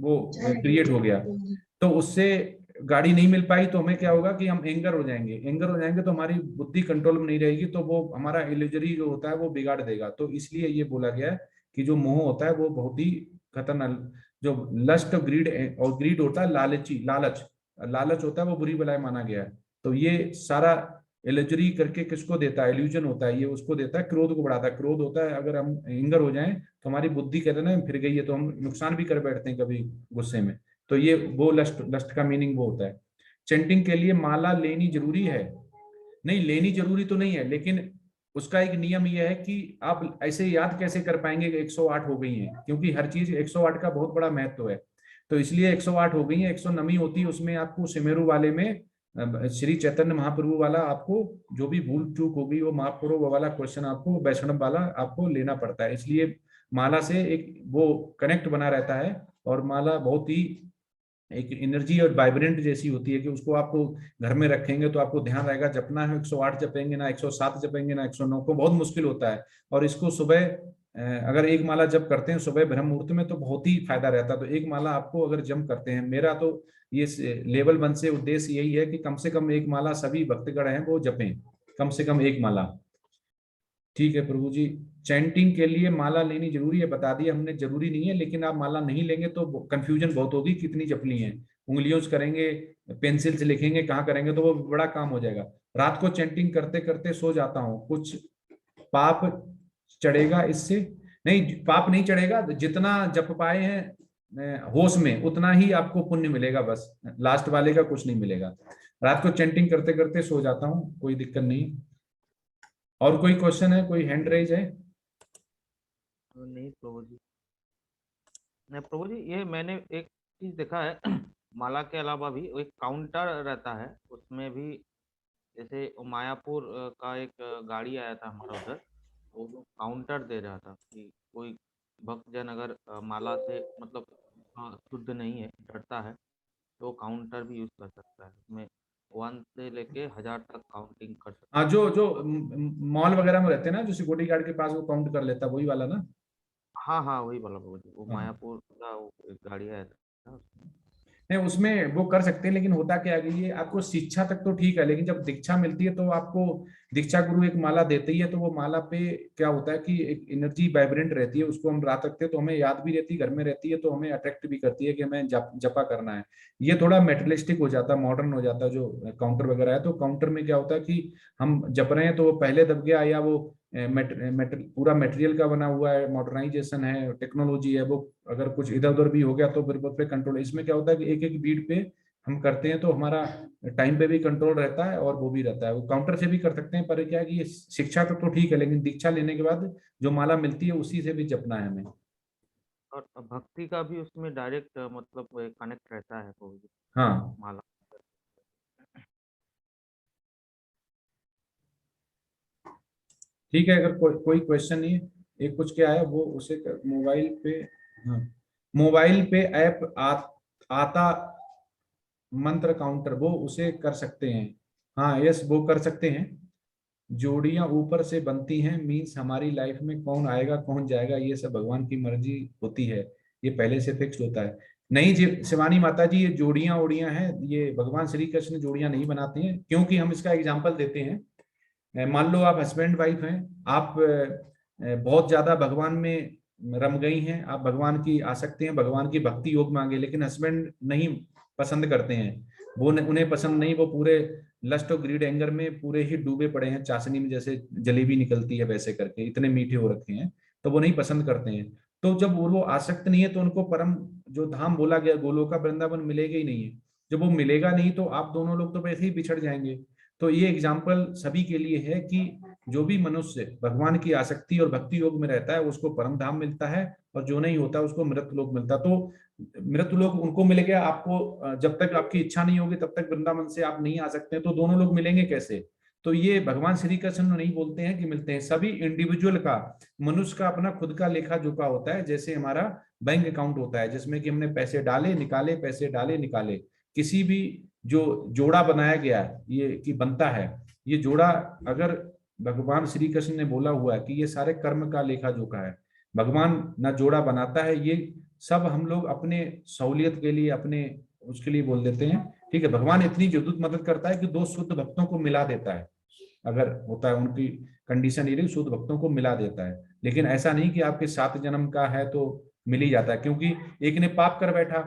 वो क्रिएट हो गया, तो उससे गाड़ी नहीं मिल पाई तो हमें क्या होगा कि हम एंगर हो जाएंगे। एंगर हो जाएंगे तो हमारी बुद्धि कंट्रोल में नहीं रहेगी, तो वो हमारा इल्यूजरी जो होता है वो बिगाड़ देगा। तो इसलिए ये बोला गया है कि जो मोह होता है वो बहुत ही खतरनाक, जो लस्ट ग्रीड, और ग्रीड होता है लालची, लालच, लालच होता है वो बुरी बलाय माना गया है। तो ये सारा इल्यूजरी करके किसको देता है, इल्यूजन होता है, ये उसको देता है, क्रोध को बढ़ाता है। क्रोध होता है अगर हम एंगर हो जाएं तो हमारी बुद्धि कहते हैं ना फिर गई है, तो हम नुकसान भी कर बैठते हैं कभी गुस्से में। तो ये वो लस्ट, लस्ट का मीनिंग वो होता है। चैंटिंग के लिए माला लेनी जरूरी है? नहीं, लेनी जरूरी तो नहीं है, लेकिन उसका एक नियम यह है कि आप ऐसे याद कैसे कर पाएंगे कि 108 हो गई हैं, क्योंकि हर चीज 108 का बहुत बड़ा महत्व है। तो इसलिए 108 हो गई है, 109वीं होती है उसमें आपको सिमेरु वाले में श्री चैतन्य महाप्रभु वाला, आपको जो भी भूल चूक होगी वो माफ करो, वो वाला क्वेश्चन आपको वैष्णव वाला आपको लेना पड़ता है। इसलिए माला से एक वो कनेक्ट बना रहता है, और माला बहुत ही एक एनर्जी और वाइब्रेंट जैसी होती है कि उसको आपको घर में रखेंगे तो आपको ध्यान रहेगा जपना है। 108 जपेंगे ना 107 जपेंगे ना 109 को, बहुत मुश्किल होता है। और इसको सुबह अगर एक माला जप करते हैं सुबह ब्रह्म मुहूर्त में तो बहुत ही फायदा रहता है। तो एक माला आपको अगर जप करते हैं, मेरा तो ये लेवल 1 से उद्देश्य यही है कि कम से कम एक माला सभी भक्तगण हैं वो जपें, कम से कम एक माला। ठीक है प्रभु जी। चैंटिंग के लिए माला लेनी जरूरी है, बता दिया हमने, जरूरी नहीं है, लेकिन आप माला नहीं लेंगे तो कंफ्यूजन बहुत होगी कितनी जपनी है, उंगलियों से करेंगे, पेंसिल से लिखेंगे, कहाँ करेंगे, तो वो बड़ा काम हो जाएगा। रात को चैंटिंग करते करते सो जाता हूँ, कुछ पाप चढ़ेगा इससे? नहीं, पाप नहीं चढ़ेगा, जितना जप पाए हैं होश में उतना ही आपको पुण्य मिलेगा, बस लास्ट वाले का कुछ नहीं मिलेगा। रात को चैंटिंग करते करते सो जाता हूँ, कोई दिक्कत नहीं। और कोई क्वेश्चन है, कोई हैंड रेज है? नहीं प्रभु जी, नहीं प्रभु जी, ये मैंने एक चीज देखा है माला के अलावा भी एक काउंटर रहता है उसमें भी। जैसे वो मायापुर का एक गाड़ी आया था हमारा उधर, वो लोग काउंटर दे रहा था कि कोई भक्तजन अगर माला से मतलब शुद्ध नहीं है, डरता है, तो काउंटर भी यूज कर सकता है। उसमें 1 से लेके 1000 तक काउंटिंग कर हाँ, सकता है। जो जो मॉल वगैरह में रहते हैं ना, जो सिक्योरिटी गार्ड के पास वो काउंट कर लेता है, वही वाला ना? हाँ हाँ, वही वाला प्रभु जी, वो हाँ। मायापुर का वो एक गाड़ी आया था। नहीं, उसमें वो कर सकते हैं, लेकिन होता क्या है कि ये आपको शिक्षा तक तो ठीक है, लेकिन जब दीक्षा मिलती है तो आपको दीक्षा गुरु एक माला देते ही है, तो वो माला पे क्या होता है कि एक एनर्जी वाइब्रेंट रहती है, उसको हम रात रखते हैं तो हमें याद भी रहती है, घर में रहती है, तो हमें अट्रैक्ट भी करती है कि हमें जपा करना है। ये थोड़ा मेटेरियलिस्टिक हो जाता है, मॉडर्न हो जाता है जो काउंटर वगैरह है। तो काउंटर में क्या होता है कि हम जप रहे हैं तो वो पहले दब गया, या वो पूरा मटेरियल का बना हुआ है, मॉडर्नाइजेशन है, टेक्नोलॉजी है, वो अगर कुछ इधर उधर भी हो गया तो फिर उस पर कंट्रोल। इसमें क्या होता है कि एक एक बीट पे हम करते हैं तो हमारा टाइम पे भी कंट्रोल रहता है और वो भी रहता है। वो काउंटर से भी कर सकते हैं, पर क्या है कि ये शिक्षा तो ठीक है, लेकिन दीक्षा लेने के बाद जो माला मिलती है उसी से भी जपना है हमें। और भक्ति का भी उसमें डायरेक्ट मतलब कनेक्ट रहता है प्रभु जी, हाँ माला। ठीक है, अगर कोई क्वेश्चन नहीं है, एक कुछ क्या है वो उसे मोबाइल पे, हाँ मोबाइल पे ऐप आता मंत्र काउंटर, वो उसे कर सकते हैं। हाँ यस, वो कर सकते हैं। जोड़ियां ऊपर से बनती हैं, मीन्स हमारी लाइफ में कौन आएगा कौन जाएगा ये सब भगवान की मर्जी होती है, ये पहले से फिक्स होता है। नहीं जी शिवानी माता जी, ये जोड़ियां ओड़ियां हैं, ये भगवान श्री कृष्ण जोड़ियां नहीं बनाते हैं। क्योंकि हम इसका एग्जाम्पल देते हैं, मान लो आप हस्बैंड वाइफ हैं, आप बहुत ज्यादा भगवान में रम गई हैं, आप भगवान की आसक्ति हैं, भगवान की भक्ति योग मांगे, लेकिन हस्बैंड नहीं पसंद करते हैं, उन्हें पसंद नहीं, वो पूरे लस्ट और ग्रीड एंगर में पूरे ही डूबे पड़े हैं, चाशनी में जैसे जलेबी निकलती है वैसे करके, इतने मीठे हो रखे हैं, तो वो नहीं पसंद करते हैं। तो जब वो आसक्त नहीं है तो उनको परम जो धाम बोला गया गोलोका वृंदावन मिलेगा ही नहीं है। जब वो मिलेगा नहीं तो आप दोनों लोग तो वैसे ही बिछड़ जाएंगे। तो ये एग्जाम्पल सभी के लिए है कि जो भी मनुष्य भगवान की आसक्ति और भक्ति योग में रहता है उसको परम धाम मिलता है, और जो नहीं होता उसको मृत लोक मिलता। तो मृत लोक उनको मिलेगा, आपको जब तक आपकी इच्छा नहीं होगी तब तक वृंदावन से आप नहीं आ सकते, तो दोनों लोग मिलेंगे कैसे? तो ये भगवान श्री कृष्ण नहीं बोलते हैं कि मिलते हैं, सभी इंडिविजुअल का, मनुष्य का अपना खुद का लेखा जोखा होता है, जैसे हमारा बैंक अकाउंट होता है जिसमें कि हमने पैसे डाले निकाले, पैसे डाले निकाले। किसी भी जो जोड़ा बनाया गया है ये कि बनता है, ये जोड़ा अगर भगवान श्री कृष्ण ने बोला हुआ है कि ये सारे कर्म का लेखा जोखा है, भगवान ना जोड़ा बनाता है, ये सब हम लोग अपने सहूलियत के लिए अपने उसके लिए बोल देते हैं। ठीक है, भगवान इतनी जरूरत मदद करता है कि दो शुद्ध भक्तों को मिला देता है, अगर होता है उनकी कंडीशन ये रही, शुद्ध भक्तों को मिला देता है। लेकिन ऐसा नहीं कि आपके 7 जन्म का है तो मिल ही जाता है, क्योंकि एक ने पाप कर बैठा।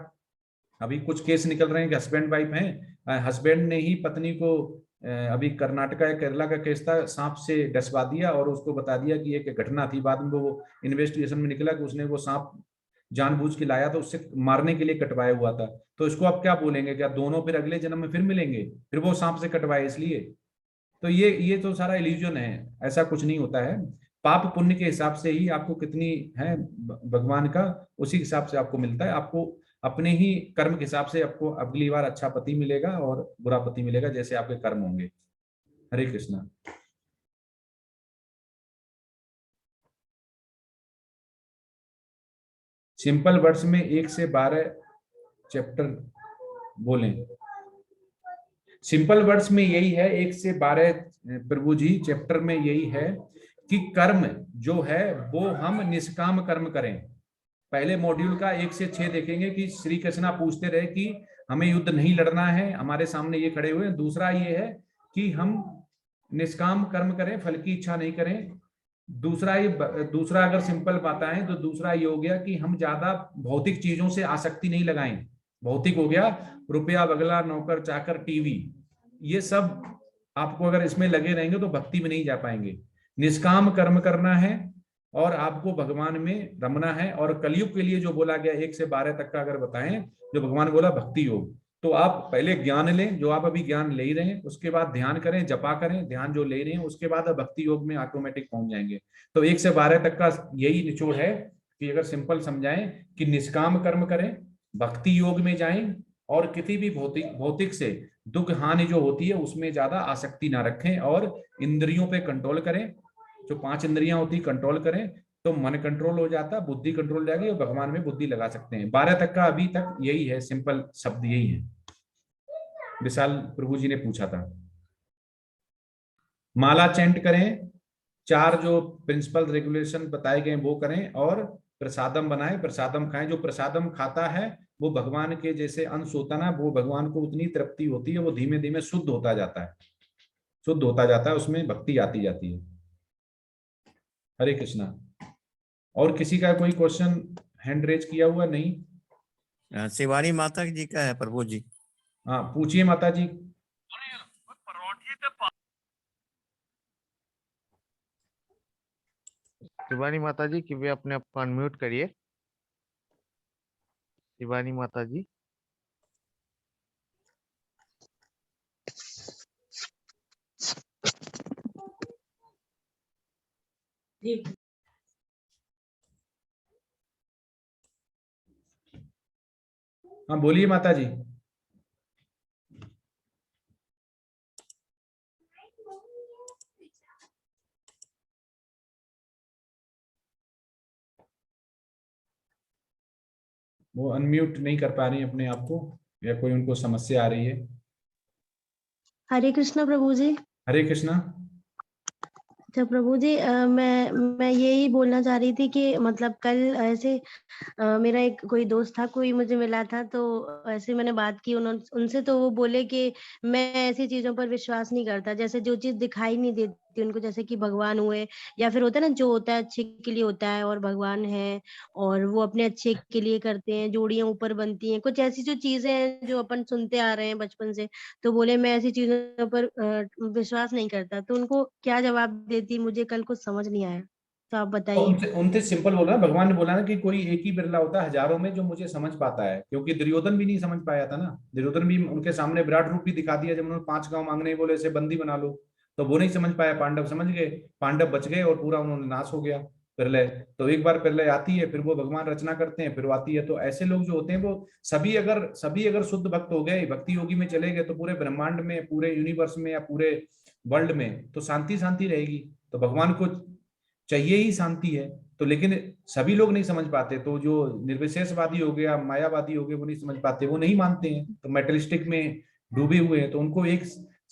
अभी कुछ केस निकल रहे हैं कि हस्बैंड वाइफ हैं, हस्बैंड ने ही पत्नी को अभी कर्नाटका या केरला का केस था, सांप से डसवा दिया और उसको बता दिया कि एक घटना थी, बाद में वो इन्वेस्टिगेशन में निकला कि उसने वो सांप जानबूझ के लाया था, उससे मारने के लिए कटवाया हुआ था। तो इसको आप क्या बोलेंगे, क्या दोनों फिर अगले जन्म में फिर मिलेंगे, फिर वो सांप से कटवाए इसलिए? तो ये तो सारा इल्यूजन है, ऐसा कुछ नहीं होता है। पाप पुण्य के हिसाब से ही आपको कितनी है भगवान का, उसी हिसाब से आपको मिलता है। आपको अपने ही कर्म के हिसाब से आपको अगली बार अच्छा पति मिलेगा और बुरा पति मिलेगा, जैसे आपके कर्म होंगे। हरे कृष्णा। सिंपल वर्ड्स में 1 से 12 चैप्टर बोलें। सिंपल वर्ड्स में यही है, 1 से 12 प्रभु जी चैप्टर में यही है कि कर्म जो है वो हम निष्काम कर्म करें। पहले मॉड्यूल का 1 से 6 देखेंगे कि श्री कृष्णा पूछते रहे कि हमें युद्ध नहीं लड़ना है, हमारे सामने ये खड़े हुए। दूसरा ये है कि हम निष्काम कर्म करें, फल की इच्छा नहीं करें। दूसरा अगर सिंपल बात है तो दूसरा ये हो गया कि हम ज्यादा भौतिक चीजों से आसक्ति नहीं लगाएं। भौतिक हो गया रुपया, बगला, नौकर चाकर, टीवी, ये सब आपको अगर इसमें लगे रहेंगे तो भक्ति में नहीं जा पाएंगे। निष्काम कर्म करना है और आपको भगवान में रमना है। और कलयुग के लिए जो बोला गया 1 से 12 तक का अगर बताएं, जो भगवान बोला भक्ति योग, तो आप पहले ज्ञान लें, जो आप अभी ज्ञान ले ही रहे हैं, उसके बाद ध्यान करें, जपा करें, ध्यान जो ले रहे हैं, उसके बाद आप भक्ति योग में ऑटोमेटिक पहुंच जाएंगे। तो 1 से 12 तक का यही निचोड़ है कि अगर सिंपल समझाएं कि निष्काम कर्म करें, भक्ति योग में जाएं, और किसी भी भौतिक से दुख हानि जो होती है उसमें ज्यादा आसक्ति ना रखें, और इंद्रियों पे कंट्रोल करें। जो 5 इंद्रियां होती कंट्रोल करें तो मन कंट्रोल हो जाता, बुद्धि कंट्रोल हो जाएगी और भगवान में बुद्धि लगा सकते हैं। 12 तक का अभी तक यही है, सिंपल शब्द यही है। विशाल प्रभु जी ने पूछा था। माला चैंट करें, 4 जो प्रिंसिपल रेगुलेशन बताए गए वो करें, और प्रसादम बनाए, प्रसादम खाएं। जो प्रसादम खाता है वो भगवान के जैसे अंश होता ना, वो भगवान को उतनी तृप्ति होती है, वो धीमे धीमे शुद्ध होता जाता है, शुद्ध होता जाता है, उसमें भक्ति आती जाती है। हरे कृष्णा। और किसी का कोई क्वेश्चन हैंड रेज किया हुआ नहीं? शिवानी माता जी का है प्रभु जी। हाँ पूछिए माता जी। शिवानी माता जी कृपया अपने आप को अनम्यूट करिए। शिवानी माता जी। हाँ बोलिए माता जी। वो अनम्यूट नहीं कर पा रही हैं अपने आप को, या कोई उनको समस्या आ रही है। हरे कृष्णा प्रभु जी। हरे कृष्णा। अच्छा प्रभु जी, मैं यही बोलना चाह रही थी कि मतलब कल ऐसे मेरा एक कोई दोस्त था, कोई मुझे मिला था, तो ऐसे मैंने बात की उनसे, तो वो बोले कि मैं ऐसी चीजों पर विश्वास नहीं करता, जैसे जो चीज दिखाई नहीं देती उनको, जैसे कि भगवान हुए, या फिर होता है ना जो होता है अच्छे के लिए होता है और भगवान है और वो अपने अच्छे के लिए करते हैं, जोड़ियां ऊपर बनती हैं, कुछ ऐसी जो चीजें हैं जो अपन सुनते आ रहे हैं बचपन से। तो बोले मैं ऐसी चीजों पर विश्वास नहीं करता। तो उनको क्या जवाब देती, मुझे कल कुछ समझ नहीं आया, तो आप तो बताइए। उनसे उनसे सिंपल बोल रहा है, भगवान ने बोला ना कि कोई एक ही बिरला होता है हजारों में जो मुझे समझ पाता है, क्योंकि दुर्योधन भी नहीं समझ पाया था ना। दुर्योधन भी उनके सामने विराट रूप भी दिखा दिया, जब उन्होंने 5 गांव मांगने बोले इसे बंदी बना लो, तो वो नहीं समझ पाया। पांडव समझ गए, पांडव बच गए और पूरा उन्होंने नाश हो गया प्रलय। तो एक बार प्रलय आती है, फिर वो भगवान रचना करते हैं, फिर वो आती है। तो ऐसे लोग जो होते हैं वो सभी अगर शुद्ध भक्त हो गए, भक्ति योगी में चले गए, तो पूरे ब्रह्मांड में, पूरे यूनिवर्स में या पूरे वर्ल्ड में तो शांति शांति रहेगी। तो भगवान को चाहिए ही शांति है। तो लेकिन सभी लोग नहीं समझ पाते, तो जो निर्विशेषवादी हो गया, मायावादी हो गए, वो नहीं समझ पाते, वो नहीं मानते हैं, तो मेटलिस्टिक में डूबे हुए हैं। तो उनको एक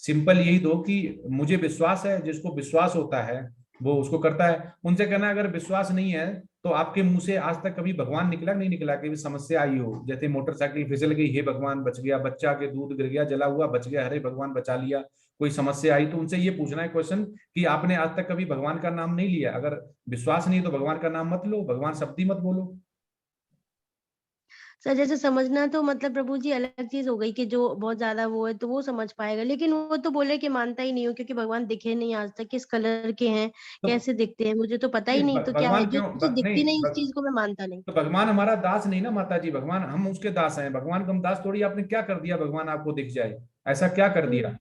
सिंपल यही दो कि मुझे विश्वास है, जिसको विश्वास होता है वो उसको करता है। उनसे कहना अगर विश्वास नहीं है तो आपके मुंह से आज तक कभी भगवान निकला नहीं निकला, कभी समस्या आई हो, जैसे मोटरसाइकिल फिसल गई, हे भगवान बच गया, बच्चा के दूध गिर गया जला हुआ बच गया, हरे भगवान बचा लिया, कोई समस्या आई, तो उनसे ये पूछना है क्वेश्चन कि आपने आज तक कभी भगवान का नाम नहीं लिया। अगर विश्वास नहीं है तो भगवान का नाम मत लो, भगवान शब्द ही मत बोलो। सर जैसे समझना तो मतलब प्रभु जी अलग चीज हो गई कि जो बहुत ज्यादा वो है तो वो समझ पाएगा, लेकिन वो तो बोले कि मानता ही नहीं हो क्योंकि भगवान दिखे नहीं आज तक, किस कलर के हैं, तो कैसे दिखते हैं, मुझे तो पता ही नहीं, तो क्या है भगवान जो क्यों चीज नहीं दिखती नहीं उस चीज को मैं मानता नहीं। तो भगवान हमारा दास नहीं ना माता जी, भगवान हम उसके दास हैं, भगवान को हम दास थोड़ी। आपने क्या कर दिया भगवान आपको दिख जाए, ऐसा क्या कर दिया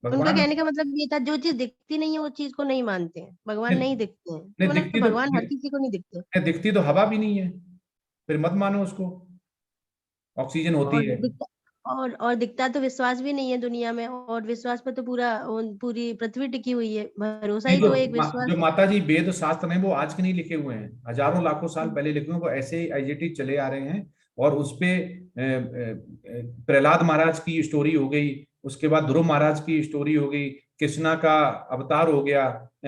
उनका भगवान? कहने का मतलब ये था जो चीज दिखती नहीं है वो चीज को नहीं मानते हैं, भगवान नहीं, नहीं दिखते हैं, नहीं तो ना दिखती तो भगवान हर किसी को नहीं दिखते। नहीं दिखती तो हवा भी नहीं है, फिर मत मानो उसको, ऑक्सीजन होती और है। दिखता और दिखता तो विश्वास भी नहीं है दुनिया में, और विश्वास पर तो पूरी पृथ्वी टिकी हुई है, भरोसा नहीं ही तो तो एक विश्वास जो है। माता जी वेद शास्त्र हैं वो आज के नहीं लिखे हुए हैं, हजारों लाखों साल पहले लिखे हुए हैं, वो ऐसे ही एज इट इज चले आ रहे हैं। और उसपे प्रहलाद महाराज की स्टोरी हो गई, उसके बाद ध्रुव महाराज की स्टोरी हो गई, कृष्णा का अवतार हो गया,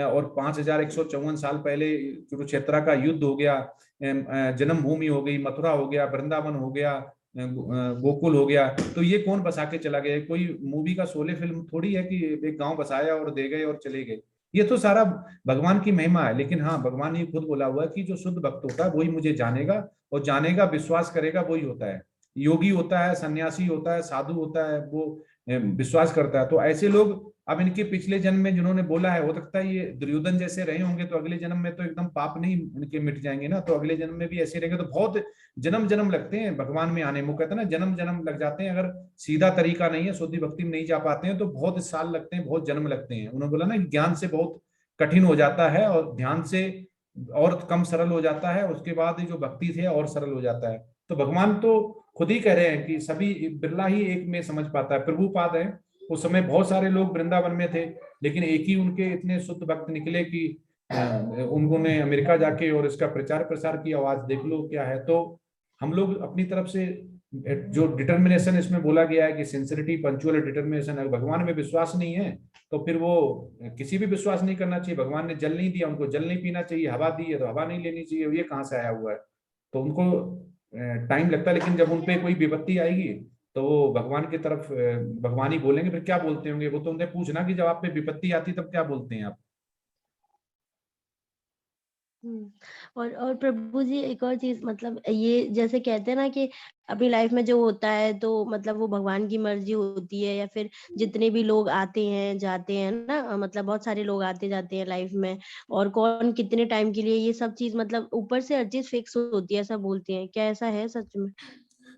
और 5154 साल पहले कुरुक्षेत्र का युद्ध हो गया, जन्मभूमि हो गई, मथुरा हो गया, वृंदावन हो गया, गोकुल हो गया। तो ये कौन बसा के चला गया? कोई मूवी का शोले फिल्म थोड़ी है कि एक गांव बसाया और दे गए और चले गए। ये तो सारा भगवान की महिमा है। लेकिन हाँ, भगवान ने खुद बोला हुआ है कि जो शुद्ध भक्त होता है वही मुझे जानेगा, और जानेगा, विश्वास करेगा, वही होता है। योगी होता है, सन्यासी होता है, साधु होता है, वो विश्वास करता है। तो ऐसे लोग अब इनके पिछले जन्म में जिन्होंने बोला है, हो सकता है ये दुर्योधन जैसे रहे होंगे, तो अगले जन्म में तो एकदम पाप नहीं इनके मिट जाएंगे ना, तो अगले जन्म में भी ऐसे रहेंगे। तो बहुत जन्म जन्म लगते हैं भगवान में आने में, कहते हैं ना जन्म जन्म लग जाते हैं। अगर सीधा तरीका नहीं है, शुद्धि भक्ति में नहीं जा पाते हैं, तो बहुत साल लगते हैं, बहुत जन्म लगते हैं। उन्होंने बोला ना ज्ञान से बहुत कठिन हो जाता है, और ध्यान से और कम सरल हो जाता है, उसके बाद जो भक्ति से और सरल हो जाता है। तो भगवान तो खुद ही कह रहे हैं कि सभी बिरला ही एक में समझ पाता है। प्रभुपाद है, उस समय बहुत सारे लोग वृंदावन में थे, लेकिन एक ही उनके इतने शुद्ध भक्त निकले कि उन्होंने अमेरिका जाके और इसका प्रचार प्रसार किया, आवाज देख लो क्या है। तो हम लोग अपनी तरफ से जो डिटर्मिनेशन इसमें बोला गया है कि सिंसिरिटी, पंचुअल डिटर्मिनेशन, अगर भगवान में विश्वास नहीं है तो फिर वो किसी भी विश्वास नहीं करना चाहिए। भगवान ने जल नहीं दिया, उनको जल नहीं पीना चाहिए, हवा दी है तो हवा नहीं लेनी चाहिए, ये कहाँ से आया हुआ है? तो उनको टाइम लगता है, लेकिन जब उनपे कोई विपत्ति आएगी तो वो भगवान की तरफ भगवान ही बोलेंगे। फिर क्या बोलते होंगे वो तो उन्हें पूछना कि जब आप पे विपत्ति आती तब क्या बोलते हैं आप? और प्रभु जी एक और चीज, मतलब ये जैसे कहते हैं ना कि अपनी लाइफ में जो होता है तो मतलब वो भगवान की मर्जी होती है, या फिर जितने भी लोग आते हैं जाते हैं ना, मतलब बहुत सारे लोग आते जाते हैं लाइफ में, और कौन कितने टाइम के लिए, ये सब चीज मतलब ऊपर से हर चीज फिक्स होती है ऐसा बोलते हैं, क्या ऐसा है सच में?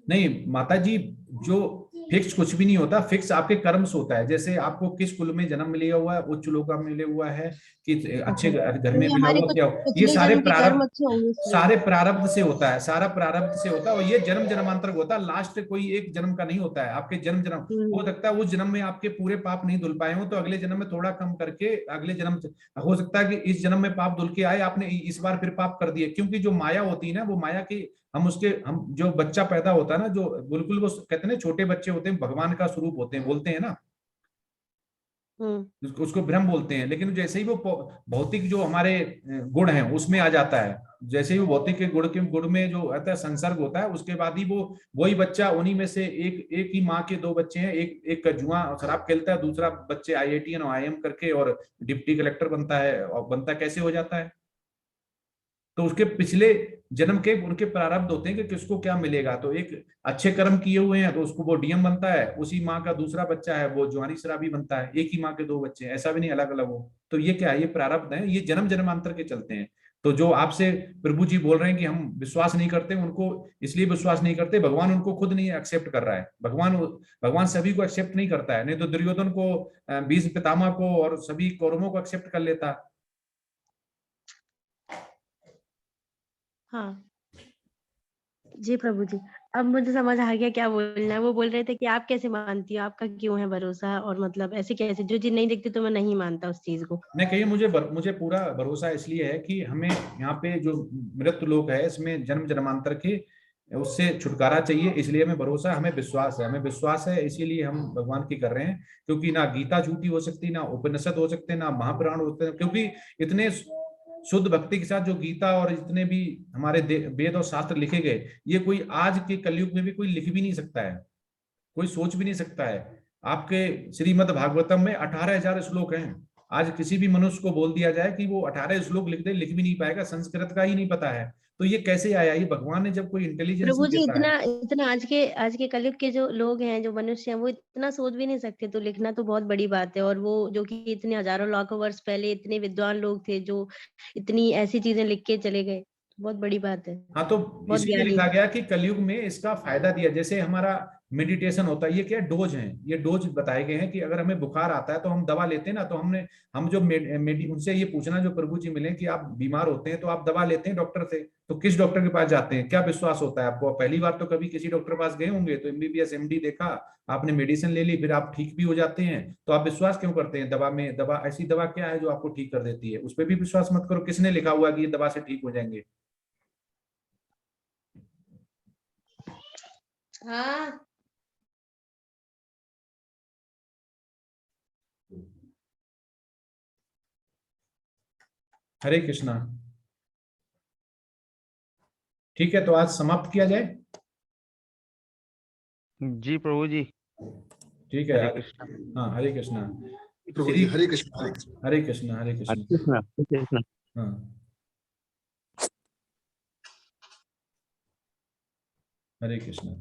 नहीं माता जी, जो फिक्स कुछ भी नहीं होता, फिक्स आपके कर्म से होता है। जैसे आपको किस कुल में जन्म मिला हुआ है, उच्च लोक में मिले हुआ है कि अच्छे अच्छा, घर तो में ये मिला हमारे हुआ, कुछ क्या ये पिछले सारे जन्म के कर्म प्रारब्ध, अच्छे होंगे इसलिए। सारे प्रारब्ध से होता है, सारा प्रारब्ध से होता है। और ये जन्म जन्मांतर होता है, लास्ट कोई एक जन्म का नहीं होता है। आपके जन्म जन्म हो सकता है उस जन्म में आपके पूरे पाप नहीं धुल पाए हो, तो अगले जन्म में थोड़ा कम करके अगले जन्म हो सकता है कि इस जन्म में पाप धुल के आए, आपने इस बार फिर पाप कर दिए। क्योंकि जो माया होती है ना, वो माया की हम जो बच्चा पैदा होता है ना, जो बिल्कुल वो कहते हैं ना छोटे बच्चे होते हैं, भगवान का स्वरूप होते हैं, बोलते हैं ना, उसको ब्रह्म बोलते हैं। लेकिन जैसे ही वो भौतिक जो हमारे गुण हैं उसमें आ जाता है, जैसे ही वो भौतिक के गुण में जो आता है संसर्ग होता है, उसके बाद ही वो वही बच्चा, उन्हीं में से एक ही माँ के दो बच्चे हैं, एक का जुआ शराब खेलता है, दूसरा बच्चे IITN और IIM करके और डिप्टी कलेक्टर बनता है। और बनता कैसे हो जाता है? तो उसके पिछले जन्म के उनके प्रारब्ध होते हैं कि किसको क्या मिलेगा। तो एक अच्छे कर्म किए हुए हैं तो उसको वो DM बनता है, उसी माँ का दूसरा बच्चा है वो जुआनी शराबी बनता है। एक ही माँ के दो बच्चे हैं, ऐसा भी नहीं अलग अलग हो। तो ये क्या है? ये प्रारब्ध है, ये जन्म जन्मांतर के चलते हैं। तो जो आपसे प्रभु जी बोल रहे हैं कि हम विश्वास नहीं करते, उनको इसलिए विश्वास नहीं करते, भगवान उनको खुद नहीं एक्सेप्ट कर रहा है। भगवान सभी को एक्सेप्ट नहीं करता है, नहीं तो दुर्योधन को, भीष्म पितामह को और सभी कौरवों को एक्सेप्ट कर लेता। हाँ जी प्रभु जी, अब मुझे समझ आ गया क्या बोलना है। वो बोल रहे थे कि आप कैसे मानती हो, आपका क्यों है भरोसा, और मतलब ऐसे कैसे, जो चीज नहीं दिखती तो मैं नहीं मानता उस चीज को। नहीं कहिए, मुझे पूरा भरोसा इसलिए है कि हमें यहाँ पे जो मृत्यु लोक है इसमें जन्म जन्मांतर के उससे छुटकारा चाहिए, इसलिए हमें भरोसा, हमें विश्वास है, इसीलिए हम भगवान की कर रहे हैं। क्योंकि ना गीता झूठी हो सकती, ना उपनिषद हो सकते, ना महापुराण होते हैं। क्योंकि इतने शुद्ध भक्ति के साथ जो गीता और जितने भी हमारे वेद और शास्त्र लिखे गए, ये कोई आज के कलयुग में भी कोई लिख भी नहीं सकता है, कोई सोच भी नहीं सकता है। आपके श्रीमद् भागवतम में 18,000 श्लोक हैं। आज किसी भी मनुष्य को बोल दिया जाए कि वो 18 श्लोक लिख दे, लिख भी नहीं पाएगा, संस्कृत का ही नहीं पता है। तो ये कैसे आया? ये भगवान ने जब कोई इंटेलिजेंस प्रभु ही जी, देता इतना है। इतना आज के कलयुग के जो लोग हैं, जो मनुष्य हैं, वो इतना सोच भी नहीं सकते, तो लिखना तो बहुत बड़ी बात है। और वो जो कि इतने हजारों लाखों वर्ष पहले इतने विद्वान लोग थे जो इतनी ऐसी चीजें लिख के चले गए, बहुत बड़ी बात है। हाँ, तो बहुत इसीलिए ज्ञानी। लिखा गया कि कलयुग में इसका फायदा दिया। जैसे हमारा मेडिटेशन होता है, ये क्या डोज है, ये डोज बताए गए हैं कि अगर हमें बुखार आता है तो हम दवा लेते हैं ना, तो हम जो उनसे ये पूछना, जो प्रभु जी मिले, कि आप बीमार होते हैं तो आप दवा लेते हैं डॉक्टर से, तो किस डॉक्टर के पास जाते हैं? क्या विश्वास होता है आपको? पहली बार तो कभी किसी डॉक्टर के पास गए होंगे, तो MBBS MD देखा, आपने मेडिसिन ले ली, फिर आप ठीक भी हो जाते हैं, तो आप विश्वास क्यों करते हैं दवा में? दवा ऐसी दवा क्या है जो आपको ठीक कर देती है? उस पर भी विश्वास मत करो। किसने लिखा हुआ कि ये दवा से ठीक हो जाएंगे? हाँ। हरे कृष्णा। ठीक है, तो आज समाप्त किया जाए। जी प्रभु जी। ठीक है। हरे कृष्णा। हाँ, हरे कृष्णा। प्रभु श्री जी, हरे कृष्ण, हरे कृष्ण। हरे कृष्णा, हरे हरे कृष्णा। कृष्णा, हरे कृष्णा। हाँ, हरे कृष्णा।